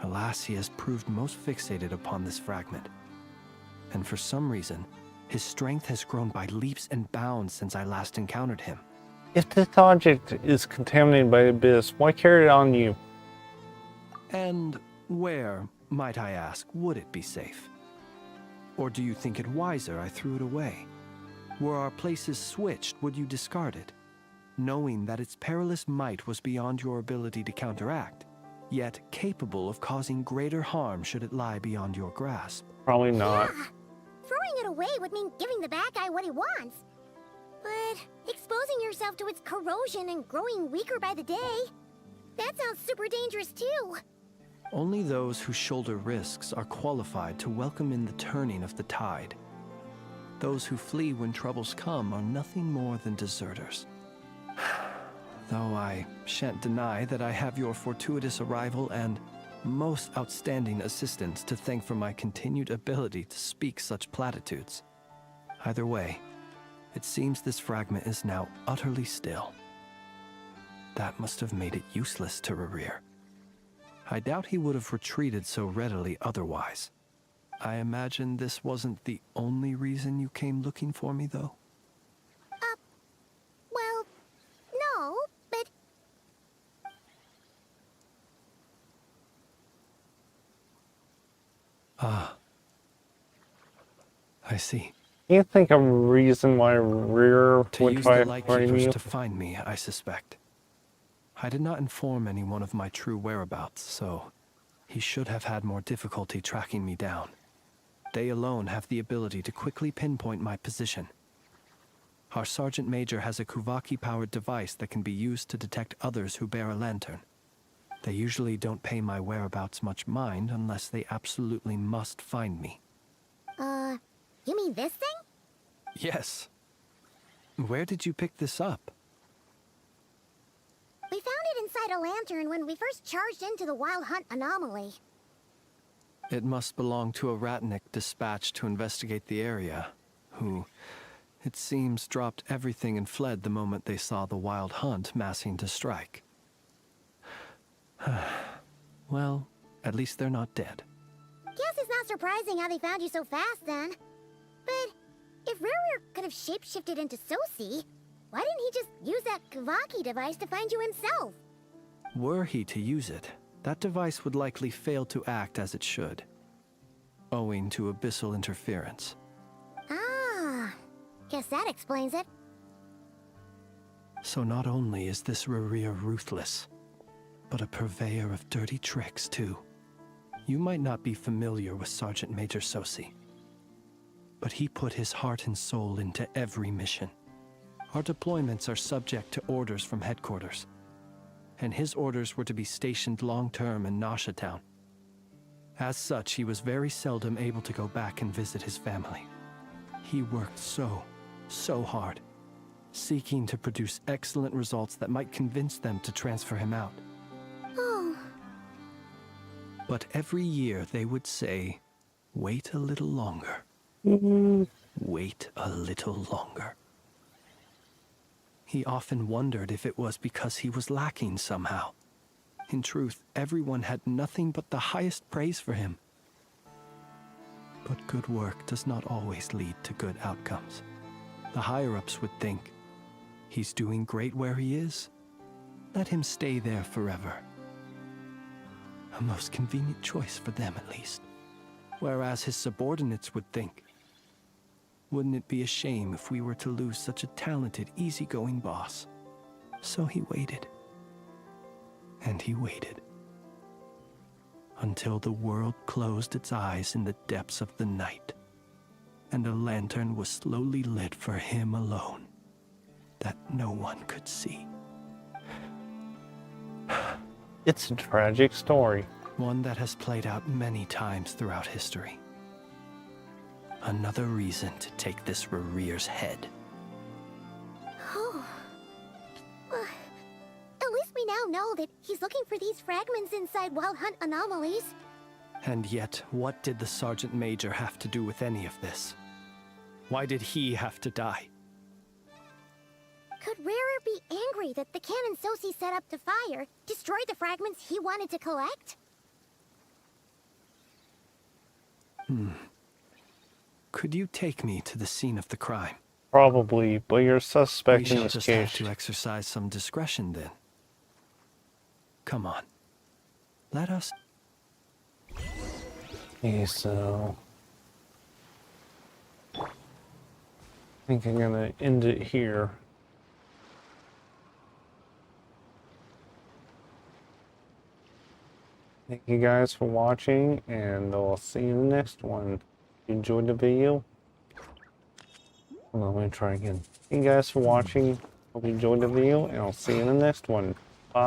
Alas, he has proved most fixated upon this fragment. And for some reason, his strength has grown by leaps and bounds since I last encountered him. If this object is contaminated by the abyss, why carry it on you? And where, might I ask, would it be safe? Or do you think it wiser I threw it away? Were our places switched, would you discard it? Knowing that its perilous might was beyond your ability to counteract, yet capable of causing greater harm should it lie beyond your grasp. Probably not. Yeah. Throwing it away would mean giving the bad guy what he wants. But exposing yourself to its corrosion and growing weaker by the day, that sounds super dangerous too. Only those who shoulder risks are qualified to welcome in the turning of the tide. Those who flee when troubles come are nothing more than deserters. Though I shan't deny that I have your fortuitous arrival and most outstanding assistance to thank for my continued ability to speak such platitudes. Either way, it seems this fragment is now utterly still. That must have made it useless to Rarir. I doubt he would have retreated so readily otherwise. I imagine this wasn't the only reason you came looking for me, though? Well, no, but... Ah. I see. You think a reason why Rear To would use try the to frame Lightkeepers you? to find me, I suspect. I did not inform anyone of my true whereabouts, so he should have had more difficulty tracking me down. They alone have the ability to quickly pinpoint my position. Our Sergeant Major has a Kuvaki-powered device that can be used to detect others who bear a lantern. They usually don't pay my whereabouts much mind unless they absolutely must find me. You mean this thing? Yes. Where did you pick this up? We found it inside a lantern when we first charged into the Wild Hunt anomaly. It must belong to a Ratnik dispatched to investigate the area, who, it seems, dropped everything and fled the moment they saw the Wild Hunt massing to strike. Well, at least they're not dead. Guess it's not surprising how they found you so fast then. But if Ruru could have shapeshifted into Sosi, why didn't he just use that Kavaki device to find you himself? Were he to use it, that device would likely fail to act as it should, owing to abyssal interference. Ah, guess that explains it. So not only is this Rurir ruthless, but a purveyor of dirty tricks too. You might not be familiar with Sergeant Major Sosi, but he put his heart and soul into every mission. Our deployments are subject to orders from headquarters, and his orders were to be stationed long-term in Nasha Town. As such, he was very seldom able to go back and visit his family. He worked so hard, seeking to produce excellent results that might convince them to transfer him out. Oh. But every year they would say, wait a little longer. Wait a little longer. He often wondered if it was because he was lacking somehow. In truth, everyone had nothing but the highest praise for him. But good work does not always lead to good outcomes. The higher-ups would think, he's doing great where he is. Let him stay there forever. A most convenient choice for them, at least. Whereas his subordinates would think, wouldn't it be a shame if we were to lose such a talented, easygoing boss? So he waited. And he waited. Until the world closed its eyes in the depths of the night, and a lantern was slowly lit for him alone, that no one could see. It's a tragic story. One that has played out many times throughout history. Another reason to take this Rurir's head. Oh. At least we now know that he's looking for these fragments inside Wild Hunt anomalies. And yet, what did the Sergeant Major have to do with any of this? Why did he have to die? Could Rarer be angry that the cannon Sosi set up to fire destroyed the fragments he wanted to collect? Could you take me to the scene of the crime? Probably, but you're suspect in We shall this just case. have to exercise some discretion then. Come on. Let us... Okay, so... I think I'm gonna end it here. Thank you guys for watching, and I'll see you in the next one. If you enjoyed the video, hold on, let me try again. Thank you guys for watching. Hope you enjoyed the video, and I'll see you in the next one.